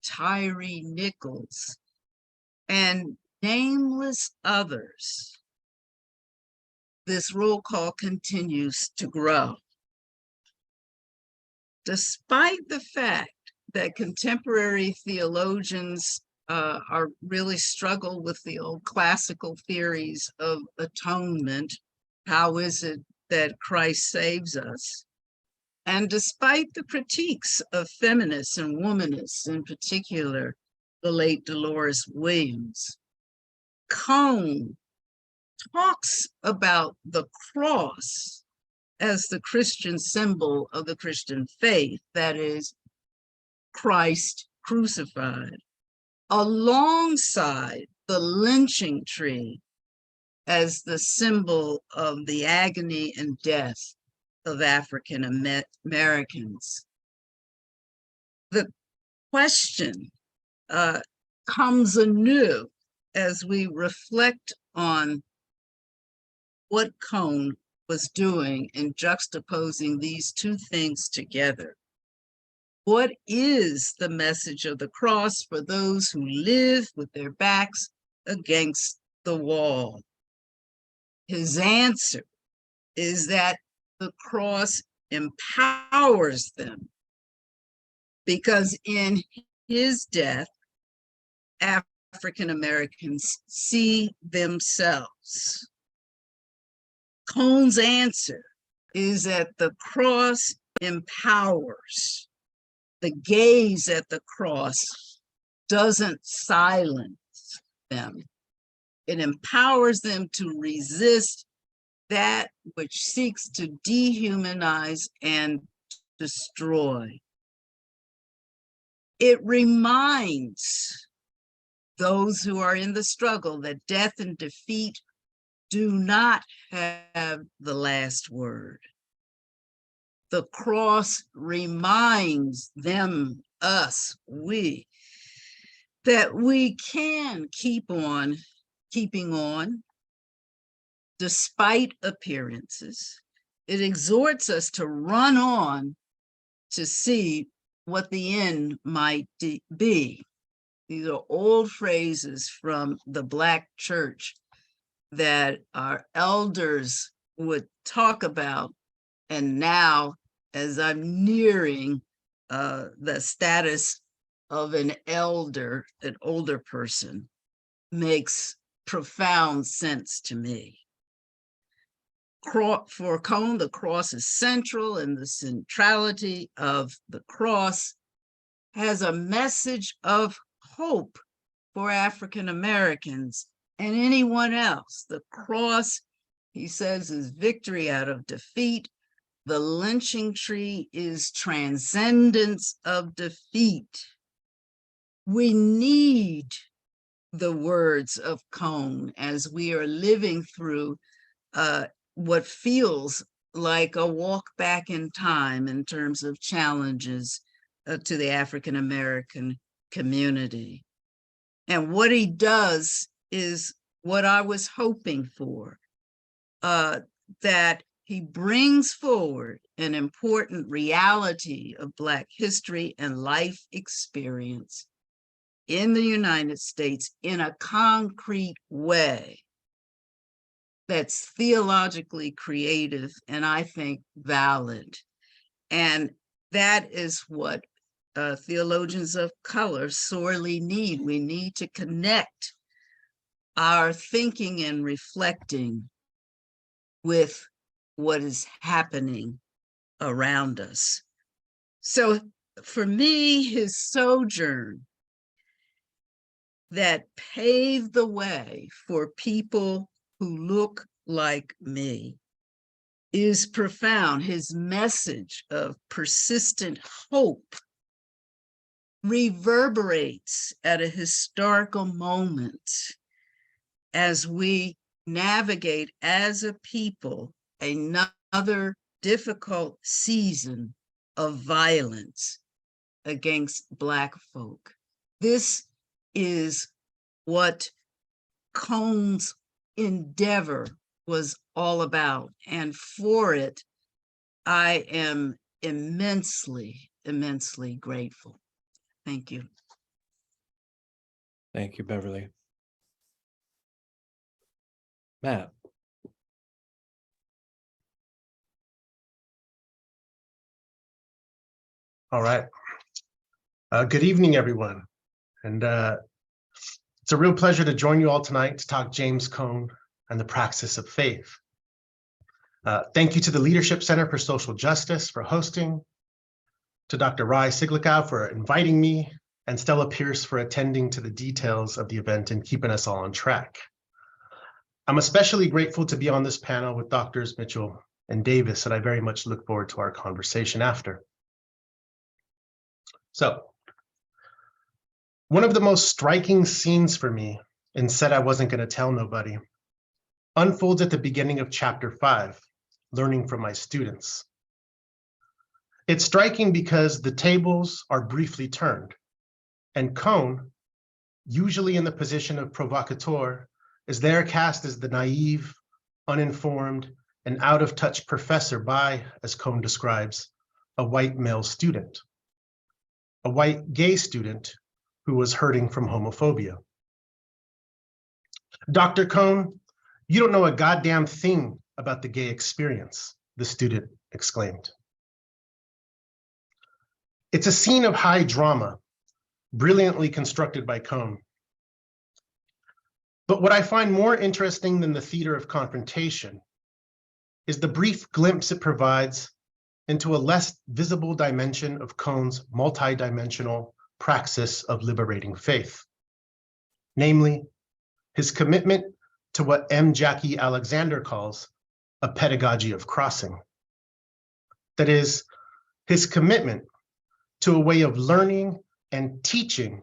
Tyree Nichols, and nameless others. This roll call continues to grow. Despite the fact that contemporary theologians are really struggle with the old classical theories of atonement, how is it that Christ saves us? And despite the critiques of feminists and womanists, in particular, the late Dolores Williams, Cone talks about the cross as the Christian symbol of the Christian faith, that is, Christ crucified, alongside the lynching tree as the symbol of the agony and death of African Americans. The question comes anew as we reflect on what Cone was doing in juxtaposing these two things together. What is the message of the cross for those who live with their backs against the wall? His answer is that the cross empowers them, because in his death, African Americans see themselves. Cone's answer is that the cross empowers. The gaze at the cross doesn't silence them. It empowers them to resist that which seeks to dehumanize and destroy. It reminds those who are in the struggle that death and defeat do not have the last word. The cross reminds them, us, we, that we can keep on keeping on despite appearances. It exhorts us to run on to see what the end might be. These are old phrases from the Black church that our elders would talk about. And now, as I'm nearing the status of an elder, an older person, makes profound sense to me. For Cone, the cross is central, and the centrality of the cross has a message of hope for African Americans and anyone else. The cross, he says, is victory out of defeat. The lynching tree is transcendence of defeat. We need the words of Cone as we are living through what feels like a walk back in time in terms of challenges to the African American community. And what he does is what I was hoping for, that he brings forward an important reality of Black history and life experience in the United States in a concrete way that's theologically creative and I think valid. And that is what theologians of color sorely need. We need to connect our thinking and reflecting with what is happening around us. So for me, his sojourn that paved the way for people who look like me is profound. His message of persistent hope reverberates at a historical moment as we navigate as a people another difficult season of violence against Black folk. This is what Cone's endeavor was all about. And for it, I am immensely, immensely grateful. Thank you. Thank you, Beverly. Matt. All right. Good evening, everyone. And it's a real pleasure to join you all tonight to talk James Cone and the Praxis of Faith. Thank you to the Leadership Center for Social Justice for hosting, to Dr. Rai Siglikow for inviting me, and Stella Pierce for attending to the details of the event and keeping us all on track. I'm especially grateful to be on this panel with Drs. Mitchell and Davis, and I very much look forward to our conversation after. So, one of the most striking scenes for me in Said I Wasn't Going to Tell Nobody unfolds at the beginning of chapter 5, Learning from My Students. It's striking because the tables are briefly turned, and Cone, usually in the position of provocateur, is there cast as the naive, uninformed, and out-of-touch professor by, as Cone describes, a white male student, a white gay student who was hurting from homophobia. Dr. Cone, you don't know a goddamn thing about the gay experience, the student exclaimed. It's a scene of high drama, brilliantly constructed by Cone. But what I find more interesting than the theater of confrontation is the brief glimpse it provides into a less visible dimension of Cone's multidimensional praxis of liberating faith, namely his commitment to what M. Jackie Alexander calls a pedagogy of crossing. That is, his commitment to a way of learning and teaching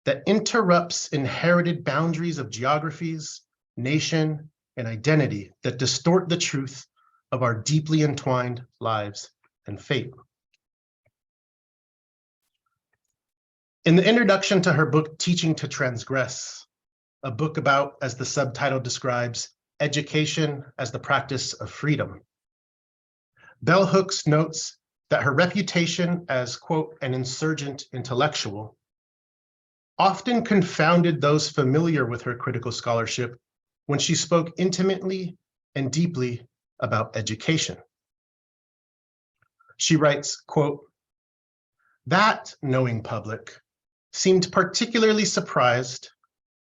that interrupts inherited boundaries of geographies, nation, and identity that distort the truth of our deeply entwined lives and fate. In the introduction to her book, Teaching to Transgress, a book about, as the subtitle describes, education as the practice of freedom, Bell Hooks notes that her reputation as, quote, an insurgent intellectual often confounded those familiar with her critical scholarship when she spoke intimately and deeply about education. She writes, quote, "That knowing public seemed particularly surprised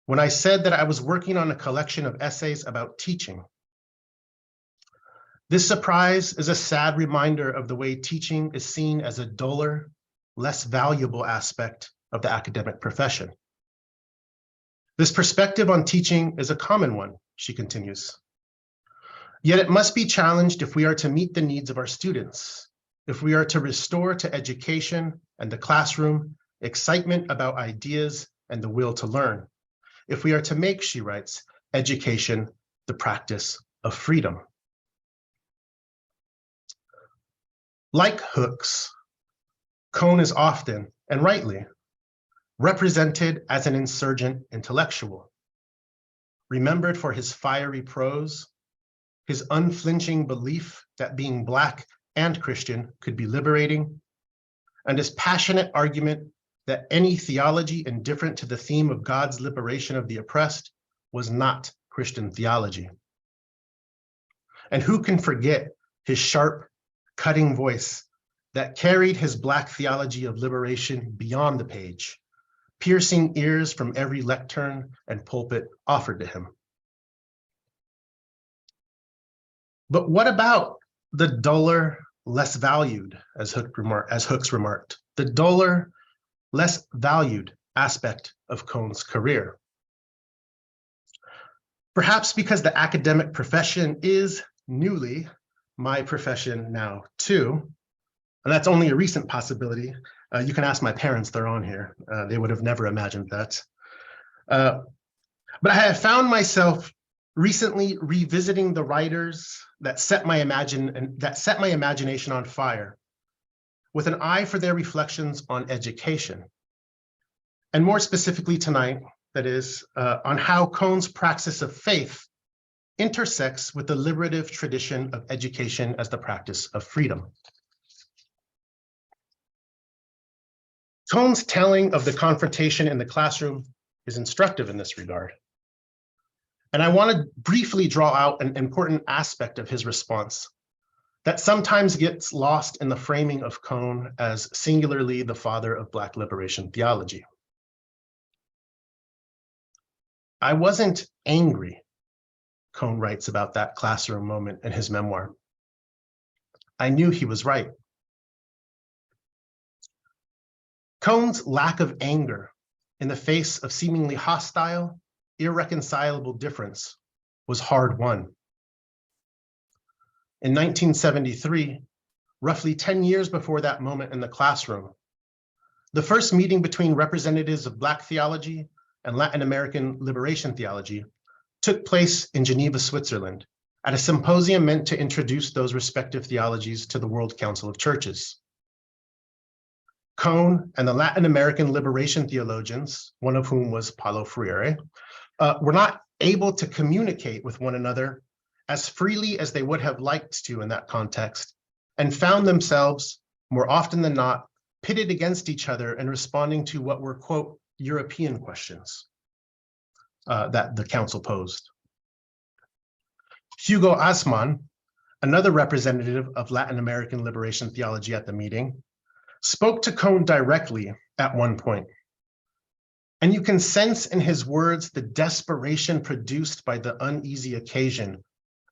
when I said that I was working on a collection of essays about teaching. This surprise is a sad reminder of the way teaching is seen as a duller, less valuable aspect of the academic profession. This perspective on teaching is a common one," she continues. "Yet it must be challenged if we are to meet the needs of our students, if we are to restore to education and the classroom excitement about ideas and the will to learn, if we are to make," she writes, "education the practice of freedom." Like Hooks, Cone is often, and rightly, represented as an insurgent intellectual, remembered for his fiery prose, his unflinching belief that being Black and Christian could be liberating, and his passionate argument that any theology indifferent to the theme of God's liberation of the oppressed was not Christian theology. And who can forget his sharp, cutting voice that carried his Black theology of liberation beyond the page, piercing ears from every lectern and pulpit offered to him. But what about the duller, less valued, as Hooks remarked, the duller, less valued aspect of Cone's career? Perhaps because the academic profession is newly my profession now too, and that's only a recent possibility. You can ask my parents, they're on here. They would have never imagined that. But I have found myself recently revisiting the writers that set my imagination on fire, with an eye for their reflections on education. And more specifically tonight, that is, on how Cone's praxis of faith intersects with the liberative tradition of education as the practice of freedom. Cone's telling of the confrontation in the classroom is instructive in this regard. And I want to briefly draw out an important aspect of his response that sometimes gets lost in the framing of Cone as singularly the father of Black liberation theology. "I wasn't angry," Cone writes about that classroom moment in his memoir. "I knew he was right." Cone's lack of anger in the face of seemingly hostile, irreconcilable difference was hard won. In 1973, roughly 10 years before that moment in the classroom, the first meeting between representatives of Black theology and Latin American liberation theology took place in Geneva, Switzerland, at a symposium meant to introduce those respective theologies to the World Council of Churches. Cone and the Latin American liberation theologians, one of whom was Paulo Freire, were not able to communicate with one another as freely as they would have liked to in that context, and found themselves, more often than not, pitted against each other in responding to what were, quote, European questions that the council posed. Hugo Asman, another representative of Latin American liberation theology at the meeting, spoke to Cone directly at one point. And you can sense in his words the desperation produced by the uneasy occasion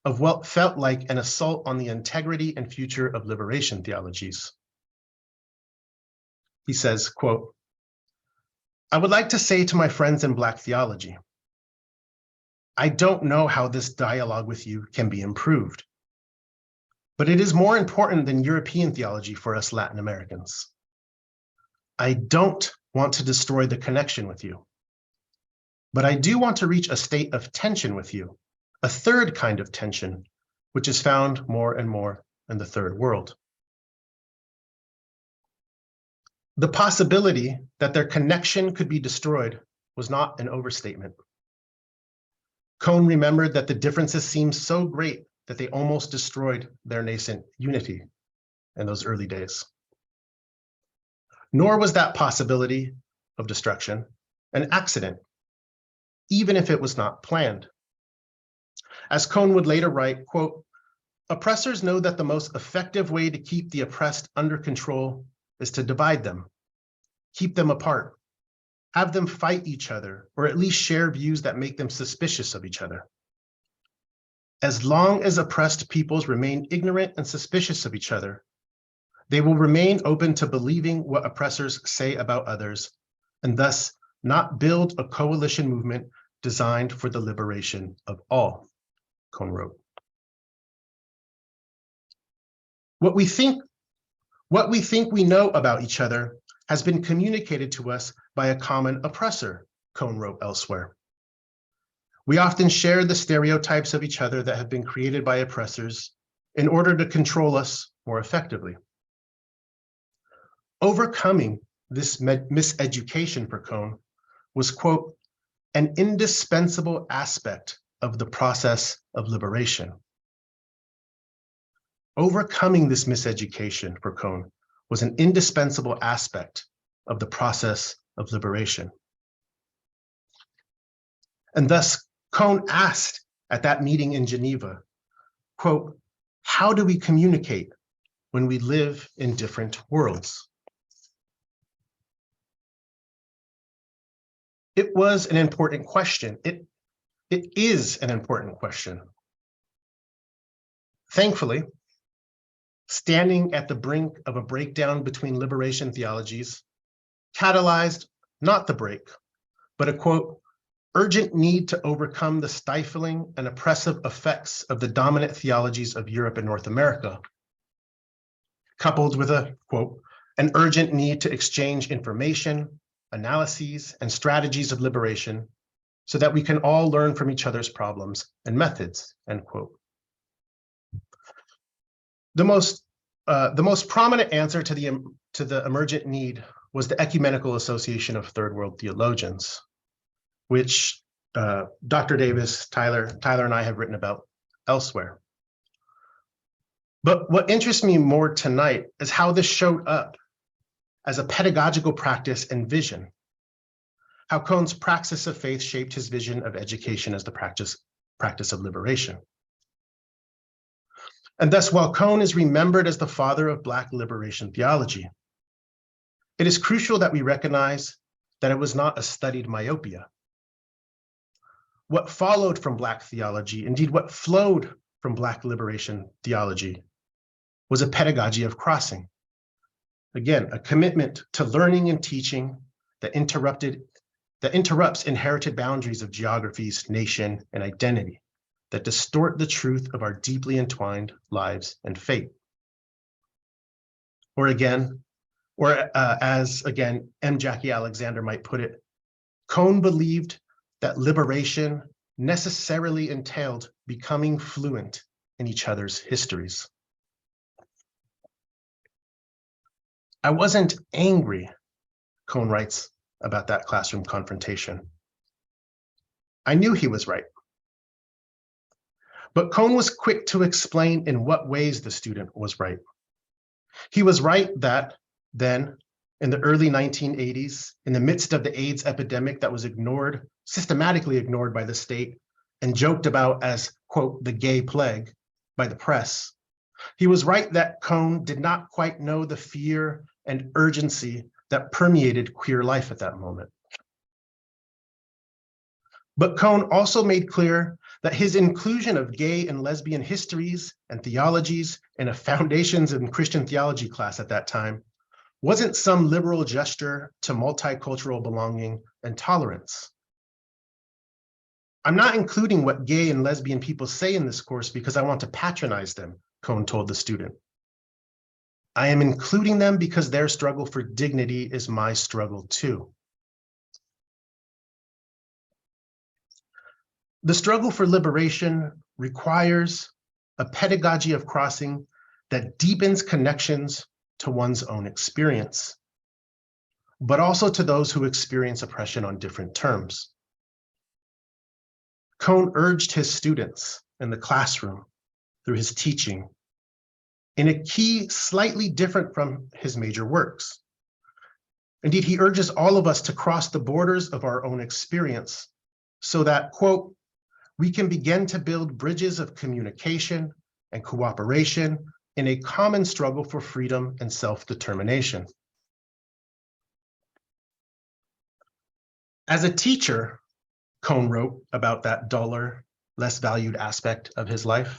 of what felt like an assault on the integrity and future of liberation theologies. He says, quote, "I would like to say to my friends in Black theology, I don't know how this dialogue with you can be improved, but it is more important than European theology for us Latin Americans. I don't want to destroy the connection with you, but I do want to reach a state of tension with you, a third kind of tension, which is found more and more in the third world." The possibility that their connection could be destroyed was not an overstatement. Cone remembered that the differences seemed so great that they almost destroyed their nascent unity. in those early days. Nor was that possibility of destruction an accident, even if it was not planned. As Cone would later write, quote, "Oppressors know that the most effective way to keep the oppressed under control is to divide them, keep them apart, have them fight each other, or at least share views that make them suspicious of each other. As long as oppressed peoples remain ignorant and suspicious of each other, they will remain open to believing what oppressors say about others, and thus not build a coalition movement designed for the liberation of all," Cone wrote. What we think we know about each other has been communicated to us by a common oppressor, Cone wrote elsewhere. We often share the stereotypes of each other that have been created by oppressors in order to control us more effectively. Overcoming this miseducation for Cone was, quote, "an indispensable aspect of the process of liberation." Overcoming this miseducation for Cone was an indispensable aspect of the process of liberation. And thus, Cone asked at that meeting in Geneva, quote, "How do we communicate when we live in different worlds?" It was an important question. It is an important question. Thankfully, standing at the brink of a breakdown between liberation theologies catalyzed not the break, but a, quote, "urgent need to overcome the stifling and oppressive effects of the dominant theologies of Europe and North America," coupled with a, quote, "an urgent need to exchange information, analyses, and strategies of liberation so that we can all learn from each other's problems and methods," end quote. The most prominent answer to the emergent need was the Ecumenical Association of Third World Theologians, which Dr. Davis, Tyler, and I have written about elsewhere. But what interests me more tonight is how this showed up as a pedagogical practice and vision, how Cone's praxis of faith shaped his vision of education as the practice of liberation. And thus, while Cone is remembered as the father of Black liberation theology, it is crucial that we recognize that it was not a studied myopia. What followed from Black theology, indeed what flowed from Black liberation theology, was a pedagogy of crossing. Again, a commitment to learning and teaching that interrupts inherited boundaries of geographies, nation, and identity, that distort the truth of our deeply entwined lives and fate. Or as M. Jackie Alexander might put it, Cone believed that liberation necessarily entailed becoming fluent in each other's histories. "I wasn't angry," Cone writes about that classroom confrontation. "I knew he was right." But Cone was quick to explain in what ways the student was right. He was right that then, in the early 1980s, in the midst of the AIDS epidemic that was systematically ignored by the state and joked about as, quote, "the gay plague" by the press, he was right that Cone did not quite know the fear and urgency that permeated queer life at that moment. But Cone also made clear that his inclusion of gay and lesbian histories and theologies in a Foundations in Christian Theology class at that time wasn't some liberal gesture to multicultural belonging and tolerance. "I'm not including what gay and lesbian people say in this course because I want to patronize them," Cone told the student. "I am including them because their struggle for dignity is my struggle too." The struggle for liberation requires a pedagogy of crossing that deepens connections to one's own experience, but also to those who experience oppression on different terms. Cone urged his students in the classroom through his teaching, in a key slightly different from his major works. Indeed, he urges all of us to cross the borders of our own experience so that, quote, we can begin to build bridges of communication and cooperation in a common struggle for freedom and self-determination. As a teacher, Cone wrote about that duller, less valued aspect of his life.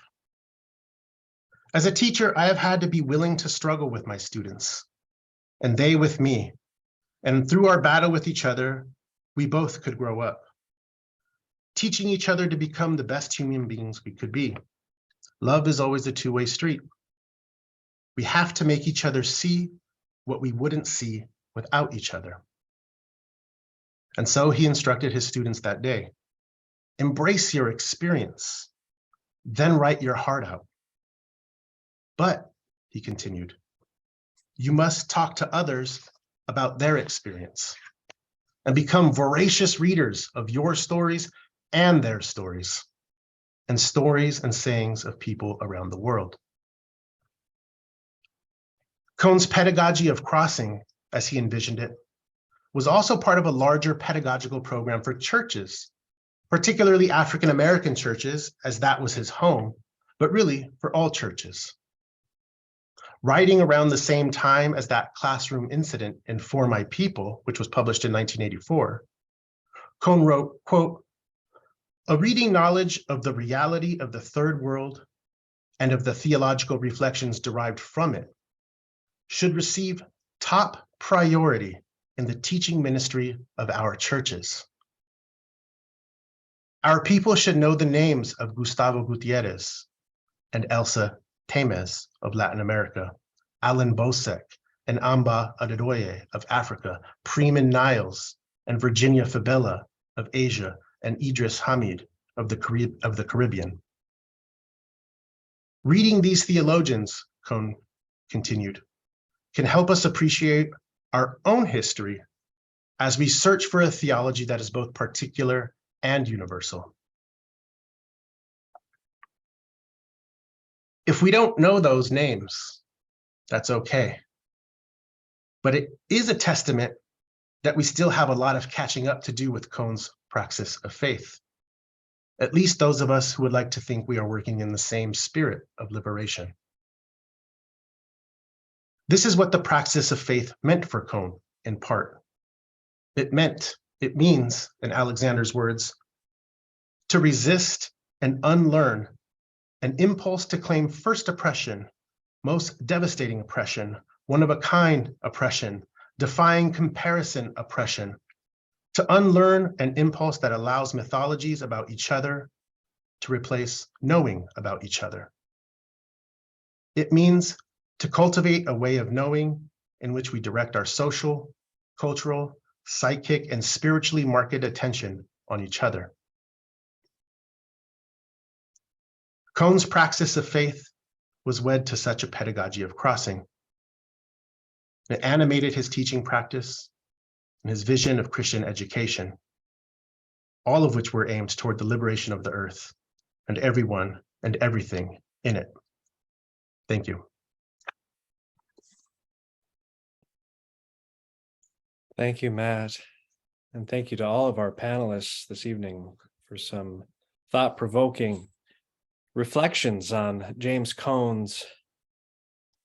As a teacher, I have had to be willing to struggle with my students, and they with me. And through our battle with each other, we both could grow up, teaching each other to become the best human beings we could be. Love is always a two-way street. We have to make each other see what we wouldn't see without each other. And so he instructed his students that day, embrace your experience, then write your heart out. But, he continued, you must talk to others about their experience and become voracious readers of your stories and their stories, and stories and sayings of people around the world. Cone's pedagogy of crossing, as he envisioned it, was also part of a larger pedagogical program for churches, particularly African-American churches, as that was his home, but really for all churches. Writing around the same time as that classroom incident in For My People, which was published in 1984, Cone wrote, quote, a reading knowledge of the reality of the third world and of the theological reflections derived from it should receive top priority in the teaching ministry of our churches. Our people should know the names of Gustavo Gutierrez and Elsa Temes of Latin America, Alan Bosek and Amba Adedoye of Africa, Freeman Niles and Virginia Fabella of Asia, and Idris Hamid of the Caribbean. Reading these theologians, Cone continued, can help us appreciate our own history as we search for a theology that is both particular and universal. If we don't know those names, that's okay. But it is a testament that we still have a lot of catching up to do with Cone's praxis of faith. At least those of us who would like to think we are working in the same spirit of liberation. This is what the praxis of faith meant for Cone, in part. It means, in Alexander's words, to resist and unlearn an impulse to claim first oppression, most devastating oppression, one of a kind oppression, defying comparison oppression, to unlearn an impulse that allows mythologies about each other to replace knowing about each other. It means to cultivate a way of knowing in which we direct our social, cultural, psychic, and spiritually marked attention on each other. Cone's praxis of faith was wed to such a pedagogy of crossing. It animated his teaching practice and his vision of Christian education, all of which were aimed toward the liberation of the earth and everyone and everything in it. Thank you. Thank you, Matt. And thank you to all of our panelists this evening for some thought-provoking reflections on James Cone's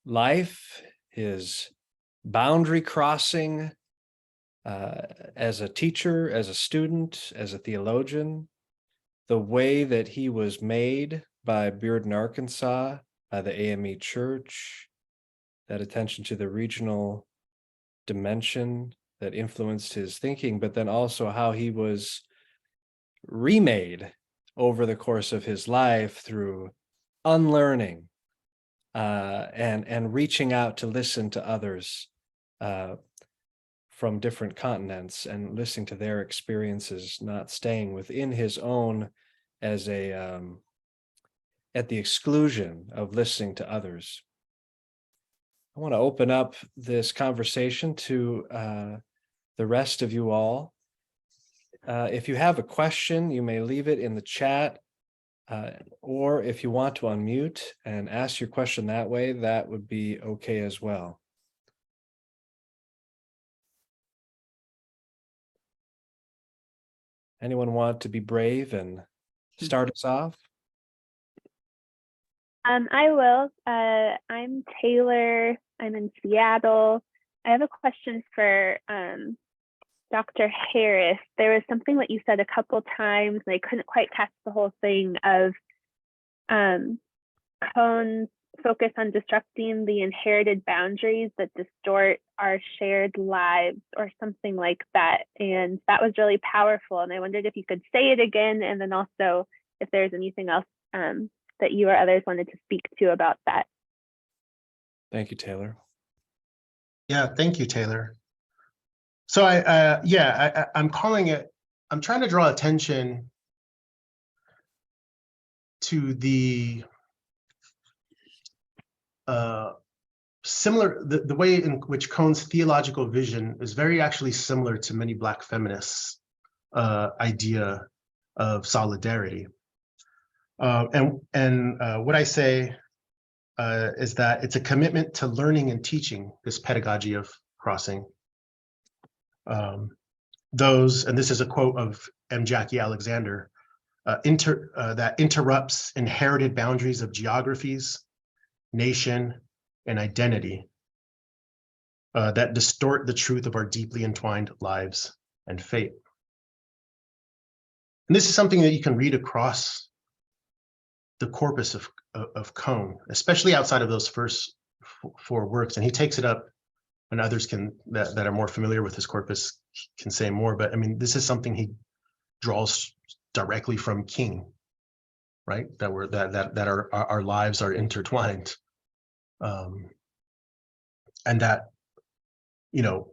life, his boundary crossing as a teacher, as a student, as a theologian, the way that he was made by Bearden, Arkansas, by the AME Church, that attention to the regional dimension that influenced his thinking, but then also how he was remade over the course of his life through unlearning and reaching out to listen to others from different continents and listening to their experiences, not staying within his own as a at the exclusion of listening to others. I want to open up this conversation to the rest of you all. If you have a question, you may leave it in the chat. Or if you want to unmute and ask your question that way, that would be okay as well. Anyone want to be brave and start us off? I will. I'm Taylor. I'm in Seattle. I have a question for Dr. Harris. There was something that you said a couple times, and I couldn't quite catch the whole thing of Cohn's focus on disrupting the inherited boundaries that distort our shared lives, or something like that. And that was really powerful. And I wondered if you could say it again, and then also if there's anything else that you or others wanted to speak to about that. Thank you, Taylor. Yeah, thank you, Taylor. So I'm calling it, I'm trying to draw attention to the the way in which Cohn's theological vision is very actually similar to many Black feminists' idea of solidarity. What I say is that it's a commitment to learning and teaching this pedagogy of crossing. And this is a quote of M. Jackie Alexander, that interrupts inherited boundaries of geographies, nation, and identity, that distort the truth of our deeply entwined lives and fate. And this is something that you can read across the corpus of Cohn, especially outside of those first four works. And he takes it up, and others that are more familiar with his corpus can say more. But I mean, this is something he draws directly from King, right? That our lives are intertwined, and that, you know,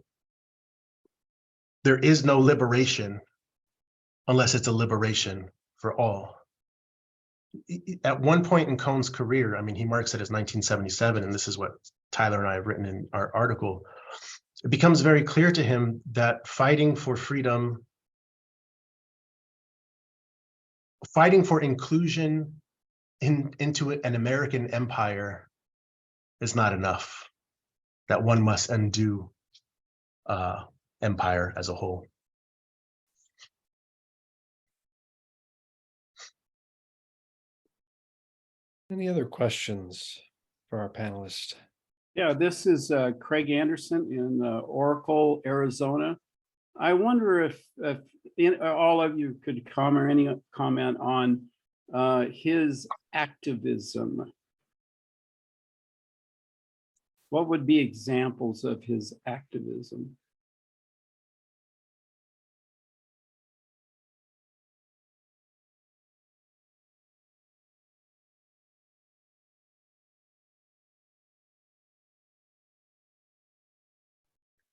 there is no liberation unless it's a liberation for all. At one point in Cohn's career, I mean, he marks it as 1977, and this is what Tyler and I have written in our article, it becomes very clear to him that fighting for freedom, fighting for inclusion into an American empire is not enough, that one must undo empire as a whole. Any other questions for our panelists? Yeah, this is Craig Anderson in Oracle, Arizona. I wonder if all of you could comment on his activism. What would be examples of his activism?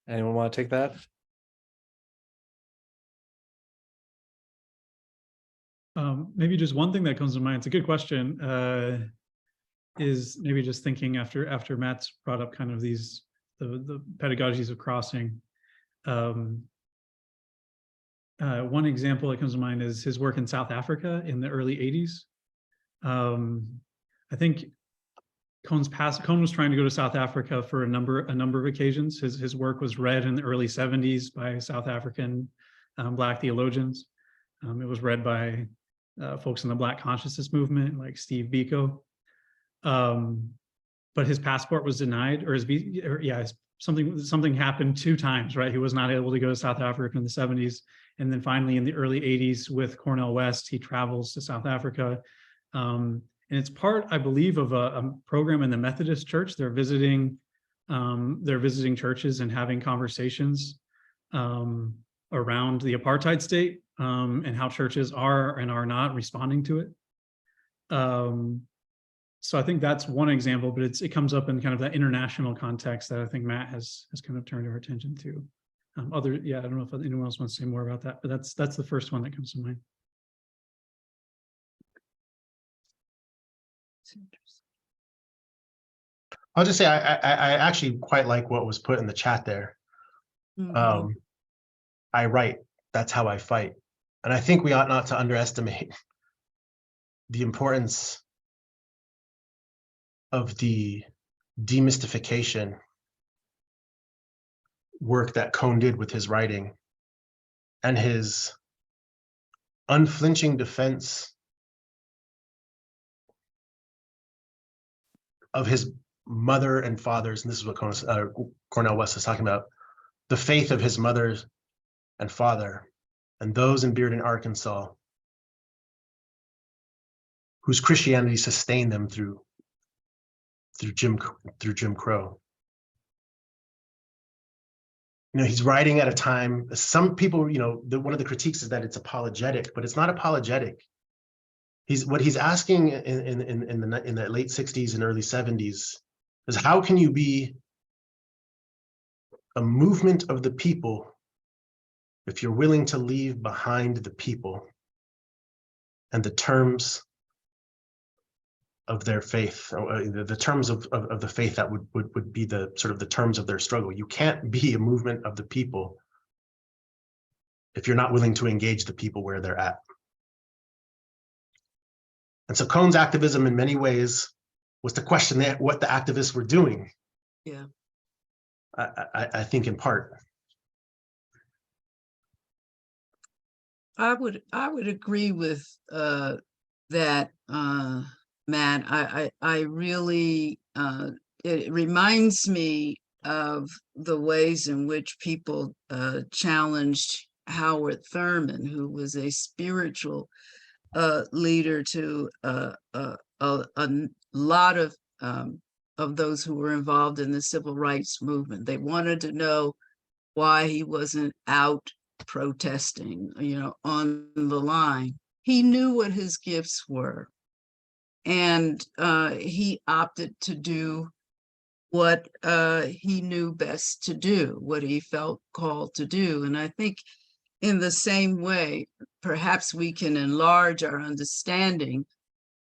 Anyone want to take that? Maybe just one thing that comes to mind, it's a good question, is maybe just thinking after Matt's brought up kind of the pedagogies of crossing. One example that comes to mind is his work in South Africa in the early 80s. I think Cohn was trying to go to South Africa for a number of occasions. His work was read in the early 70s by South African Black theologians. It was read by folks in the Black consciousness movement, like Steve Biko. But his passport was denied, or something happened 2 times, right? He was not able to go to South Africa in the 70s. And then finally in the early 80s with Cornel West, he travels to South Africa. And it's part, I believe, of a program in the Methodist Church. They're visiting churches and having conversations around the apartheid state, and how churches are and are not responding to it. So I think that's one example, but it comes up in kind of that international context that I think Matt has kind of turned our attention to. I don't know if anyone else wants to say more about that, but that's the first one that comes to mind. I'll just say I actually quite like what was put in the chat there. Mhm. I write, that's how I fight. And I think we ought not to underestimate the importance of the demystification work that Cone did with his writing and his unflinching defense of his mother and fathers, and this is what Cornel West is talking about, the faith of his mother and father, and those in Bearden, Arkansas, whose Christianity sustained them through Jim Crow. You know, he's writing at a time, some people, you know, one of the critiques is that it's apologetic, but it's not apologetic. What he's asking in the late 60s and early 70s is, how can you be a movement of the people if you're willing to leave behind the people and the terms of their faith, or the terms of the faith that would be the sort of the terms of their struggle. You can't be a movement of the people if you're not willing to engage the people where they're at. And so Cone's activism in many ways was to question what the activists were doing. Yeah. I think in part. I would agree with that, Matt. I really, it reminds me of the ways in which people challenged Howard Thurman, who was a spiritual leader to a lot of those who were involved in the civil rights movement. They wanted to know why he wasn't out protesting, you know, on the line. He knew what his gifts were, and he opted to do what he knew best to do, what he felt called to do. And I think in the same way, perhaps we can enlarge our understanding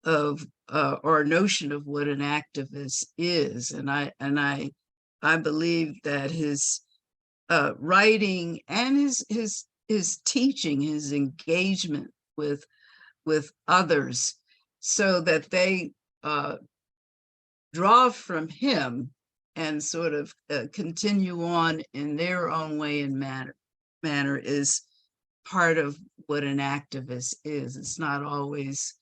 of our notion of what an activist is. And I believe that his writing and his teaching, his engagement with others, so that they draw from him and sort of continue on in their own way and manner is part of what an activist is. It's not always,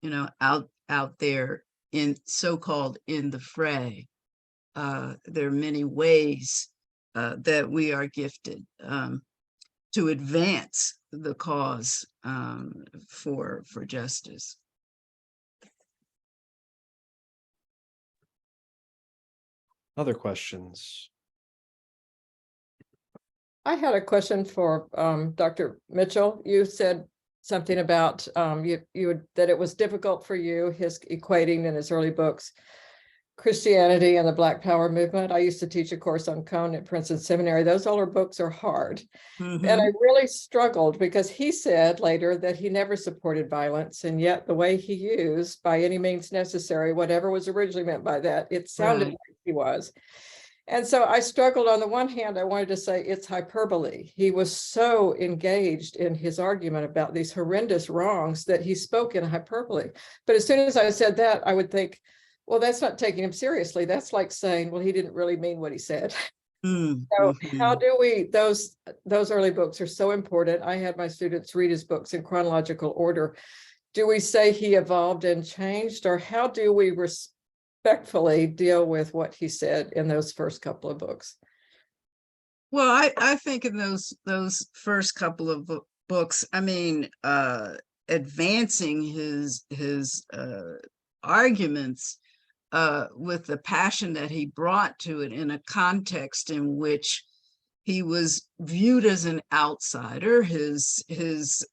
you know, out there in so-called in the fray. There are many ways that we are gifted to advance the cause for justice. Other questions? I had a question for Dr. Mitchell. You said something about that it was difficult for you, his equating in his early books, Christianity and the Black Power movement. I used to teach a course on Cone at Princeton Seminary. Those older books are hard. Mm-hmm. And I really struggled because he said later that he never supported violence. And yet the way he used by any means necessary, whatever was originally meant by that, it sounded Right. like he was. And so I struggled. On the one hand, I wanted to say it's hyperbole. He was so engaged in his argument about these horrendous wrongs that he spoke in hyperbole. But as soon as I said that, I would think, well, that's not taking him seriously. That's like saying, well, he didn't really mean what he said. Mm-hmm. So how do we, those early books are so important. I had my students read his books in chronological order. Do we say he evolved and changed, or how do we respectfully deal with what he said in those first couple of books? Well, I think in those first couple of books, I mean, advancing his arguments with the passion that he brought to it in a context in which he was viewed as an outsider, his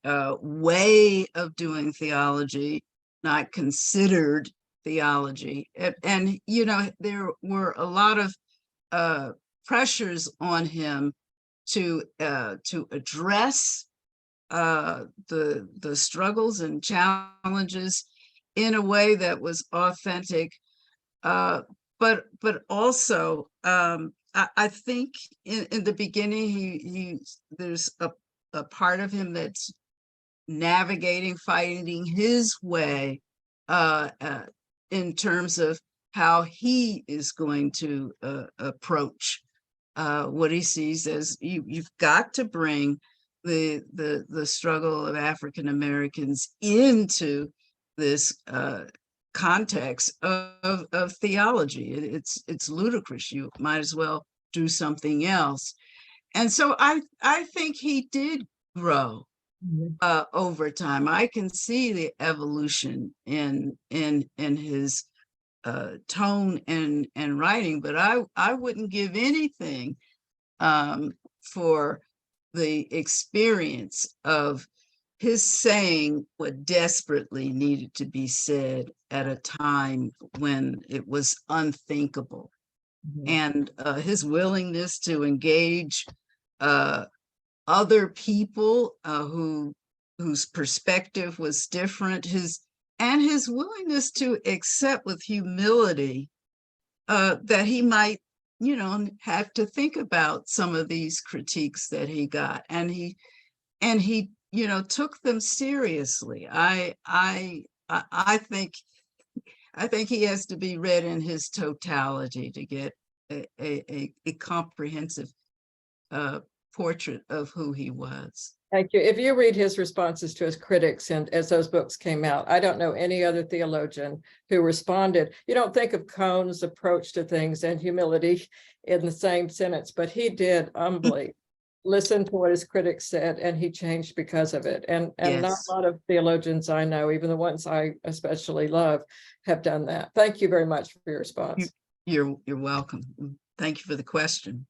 way of doing theology not considered theology, and you know, there were a lot of pressures on him to address the struggles and challenges in a way that was authentic, but also I think in the beginning there's a part of him that's navigating, finding his way in terms of how he is going to approach what he sees as you've got to bring the struggle of African Americans into this context of theology. It's ludicrous. You might as well do something else. And so I think he did grow over time. I can see the evolution in his tone and writing, but I wouldn't give anything for the experience of his saying what desperately needed to be said at a time when it was unthinkable. And his willingness to engage other people whose perspective was different, his willingness to accept with humility that he might, have to think about some of these critiques that he got, and he took them seriously. I think he has to be read in his totality to get a comprehensive portrait of who he was. Thank you. If you read his responses to his critics, and as those books came out, I don't know any other theologian who responded. You don't think of Cone's approach to things and humility in the same sentence, but he did humbly listen to what his critics said, and he changed because of it. And Yes. Not a lot of theologians I know, even the ones I especially love, have done that. Thank you very much for your response. You're welcome. Thank you for the question.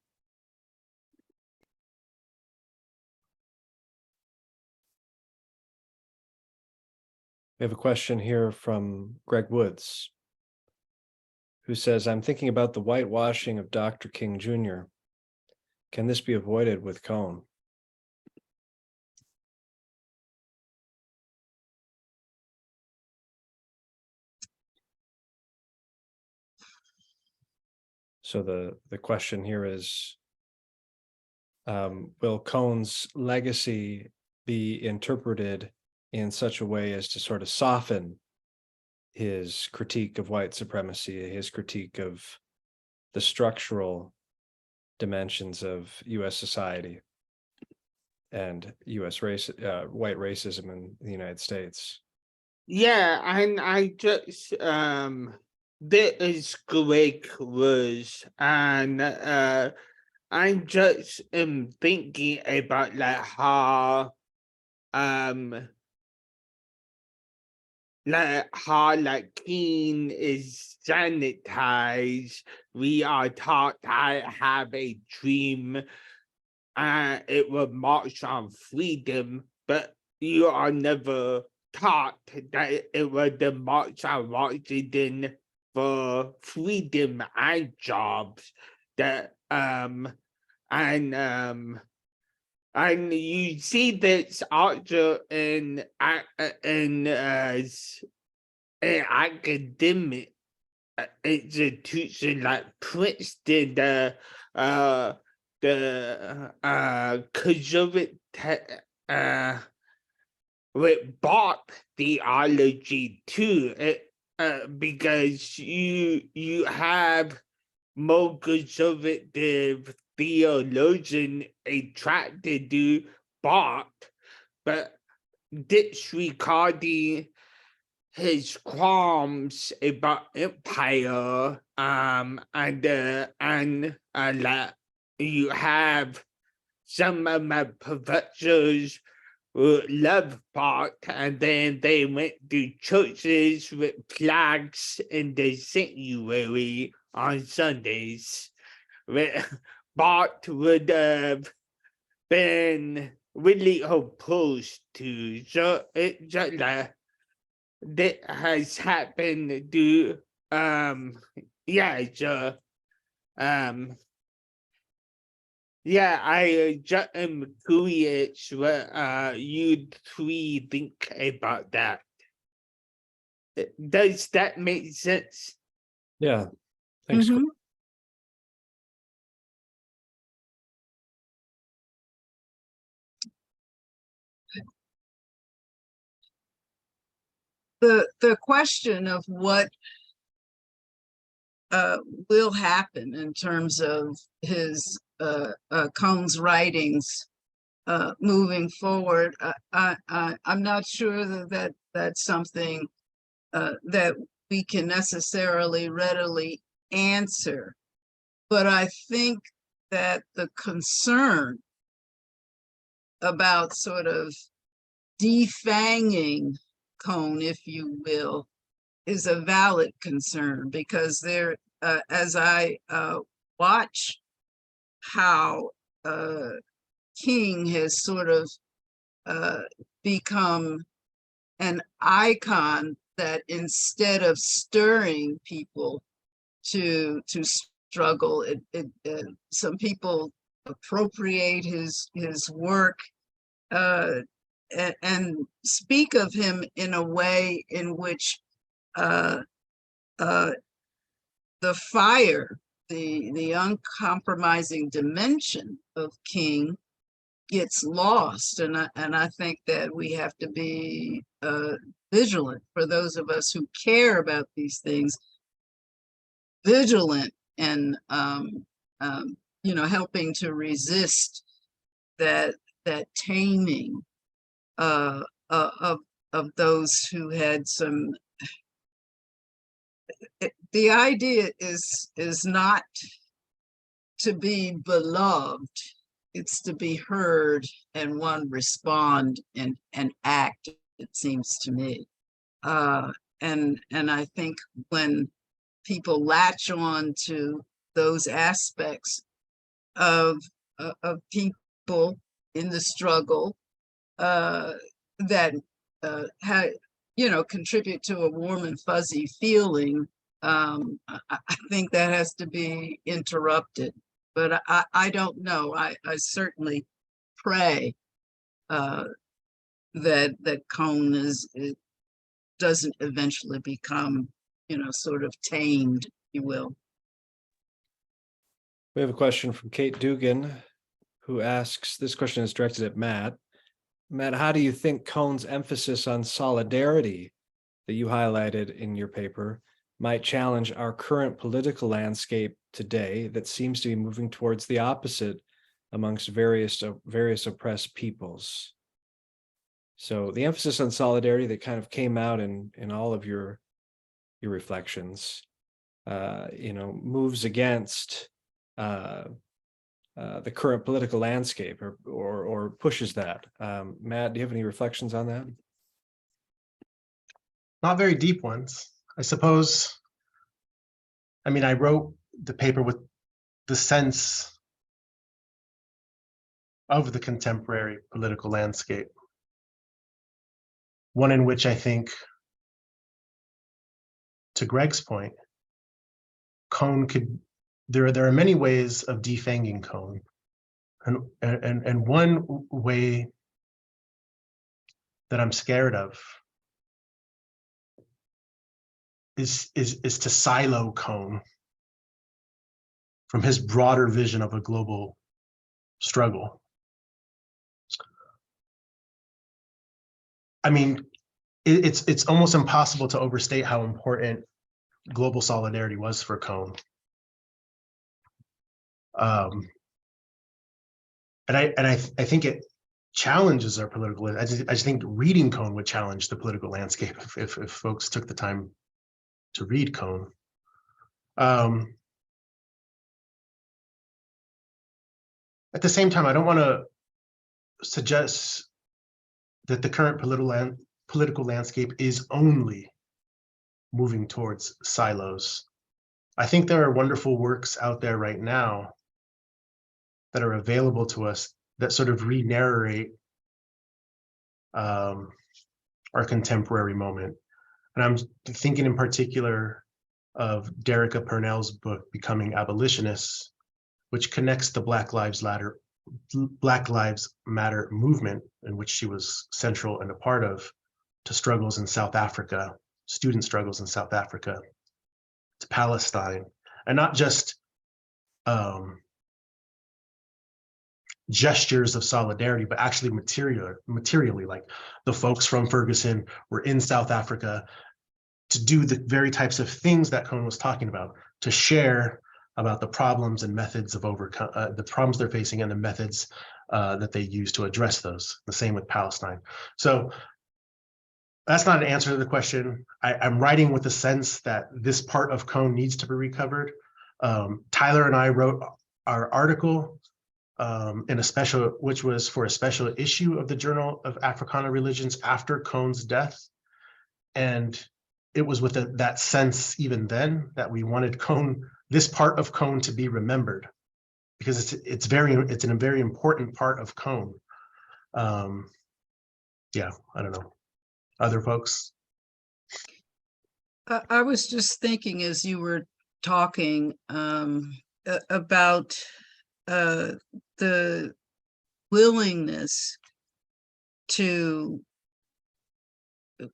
We have a question here from Greg Woods, who says, I'm thinking about the whitewashing of Dr. King Jr. Can this be avoided with Cone? So the question here is, will Cone's legacy be interpreted in such a way as to sort of soften his critique of white supremacy, his critique of the structural dimensions of U.S. society and U.S. white racism in the United States? Yeah, and I just this is Greg Woods, and I just am thinking about how King is sanitized. We are taught to have a dream, and it will march on freedom, but you are never taught that it was the march on Washington for freedom and jobs. That and you see this also in academic institution like Princeton, the conservative with Bob theology too, because you have more conservative theologian attracted to Bob, but disregarding his qualms about empire, and you have some of my professors who love Bach, and then they went to churches with flags in the sanctuary on Sundays. Bach would have been really opposed to. So it just like that has happened to I just am curious what you three think about that. Does that make sense? Yeah, thanks. Mhm. the question of what will happen in terms of his Cohn's writings moving forward, I'm not sure that that's something that we can necessarily readily answer. But I think that the concern about sort of defanging Cohn, if you will, is a valid concern, because there, as I watch how King has sort of become an icon that instead of stirring people to struggle, some people appropriate his work and speak of him in a way in which the fire, the uncompromising dimension of King gets lost. And I think that we have to be vigilant, for those of us who care about these things, vigilant and helping to resist that taming of those who had some. The idea is not to be beloved, it's to be heard and one respond and act, it seems to me. And I think when people latch on to those aspects of people in the struggle that contribute to a warm and fuzzy feeling, I think that has to be interrupted. But I don't know. I certainly pray that Cohn doesn't eventually become, sort of tamed, if you will. We have a question from Kate Dugan, who asks, this question is directed at Matt. Matt, how do you think Cohn's emphasis on solidarity that you highlighted in your paper might challenge our current political landscape today that seems to be moving towards the opposite amongst various oppressed peoples? So the emphasis on solidarity that kind of came out in all of your reflections, moves against the current political landscape or pushes that. Matt, do you have any reflections on that? Not very deep ones, I suppose. I mean, I wrote the paper with the sense of the contemporary political landscape, one in which I think, to Greg's point, Cohn there are many ways of defanging Cohn. And one way that I'm scared of is to silo Cohn from his broader vision of a global struggle. I mean, it's almost impossible to overstate how important global solidarity was for Cohn. And I think it challenges our political. I just think reading Cohn would challenge the political landscape if folks took the time to read Cohn. At the same time, I don't want to suggest that the current political landscape is only moving towards silos. I think there are wonderful works out there right now that are available to us that sort of re-narrate our contemporary moment. And I'm thinking in particular of Derica Purnell's book, Becoming Abolitionists, which connects the Black Lives Matter movement, in which she was central and a part of, to struggles in South Africa, student struggles in South Africa, to Palestine, and not just gestures of solidarity, but actually materially, like the folks from Ferguson were in South Africa to do the very types of things that Cone was talking about, to share about the problems and methods of overcome the problems they're facing and the methods that they use to address those. The same with Palestine. So that's not an answer to the question. I'm writing with the sense that this part of Cone needs to be recovered. Tyler and I wrote our article in a special, which was for a special issue of the Journal of Africana Religions after Cone's death. And it was with that sense even then that we wanted Cone, this part of Cone, to be remembered, because it's a very important part of Cone. Yeah, I don't know. Other folks? I was just thinking as you were talking about the willingness to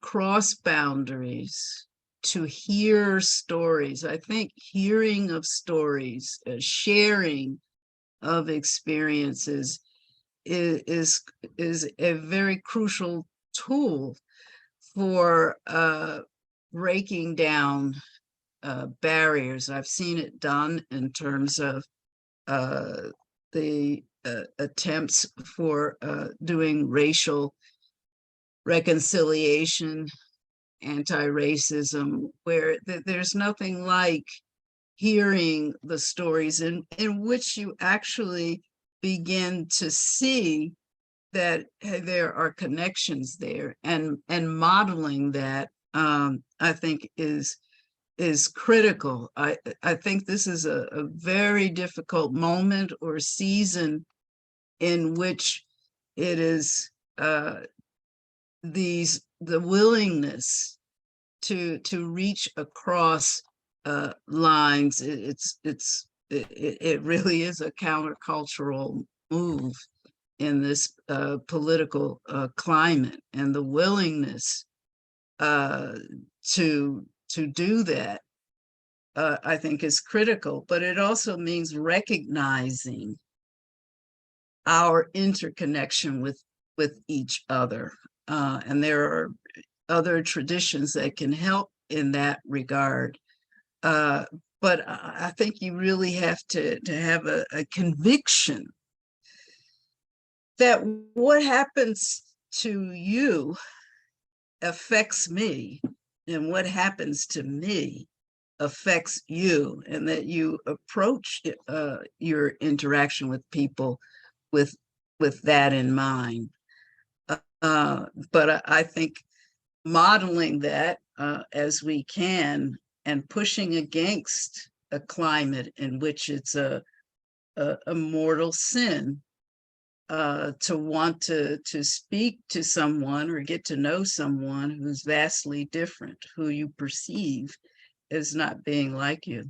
cross boundaries, to hear stories. I think hearing of stories, sharing of experiences is a very crucial tool for breaking down barriers. I've seen it done in terms of the attempts for doing racial reconciliation, anti-racism, where there's nothing like hearing the stories in which you actually begin to see that there are connections there, and modeling that I think is critical. I think this is a very difficult moment or season in which it is the willingness to reach across lines. It really is a countercultural move in this political climate, and the willingness to do that, I think, is critical. But it also means recognizing our interconnection with each other, and there are other traditions that can help in that regard. But I think you really have to have a conviction that what happens to you affects me, and what happens to me affects you, and that you approach your interaction with people with that in mind. But I think modeling that as we can, and pushing against a climate in which it's a mortal sin to want to speak to someone or get to know someone who's vastly different, who you perceive as not being like you.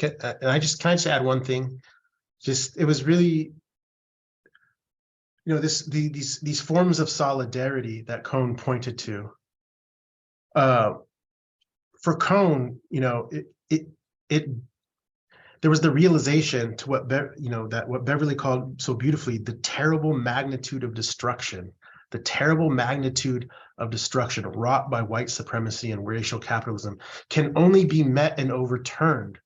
And can I just add one thing? It was really, these forms of solidarity that Cone pointed to. For Cone, there was the realization to what Beverly called so beautifully the terrible magnitude of destruction, wrought by white supremacy and racial capitalism can only be met and overturned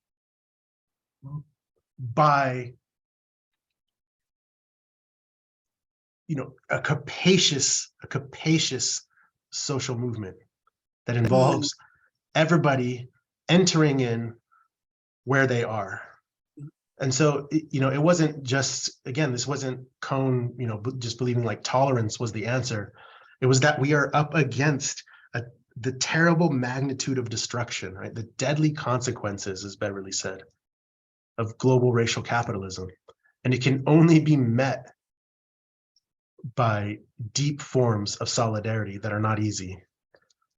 by a capacious social movement that involves everybody entering in where they are. And so, it wasn't just, again, this wasn't Cone, just believing like tolerance was the answer. It was that we are up against the terrible magnitude of destruction, right? The deadly consequences, as Beverly said, of global racial capitalism. And it can only be met by deep forms of solidarity that are not easy.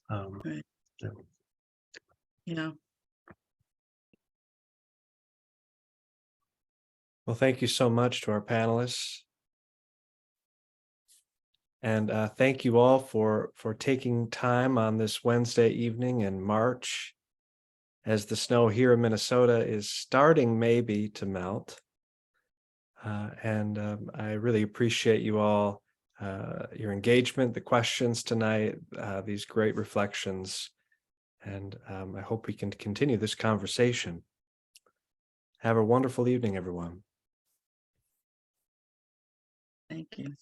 Right. Yeah. Well, thank you so much to our panelists. And thank you all for taking time on this Wednesday evening in March, as the snow here in Minnesota is starting maybe to melt. I really appreciate you all, your engagement, the questions tonight, these great reflections. And I hope we can continue this conversation. Have a wonderful evening, everyone. Thank you.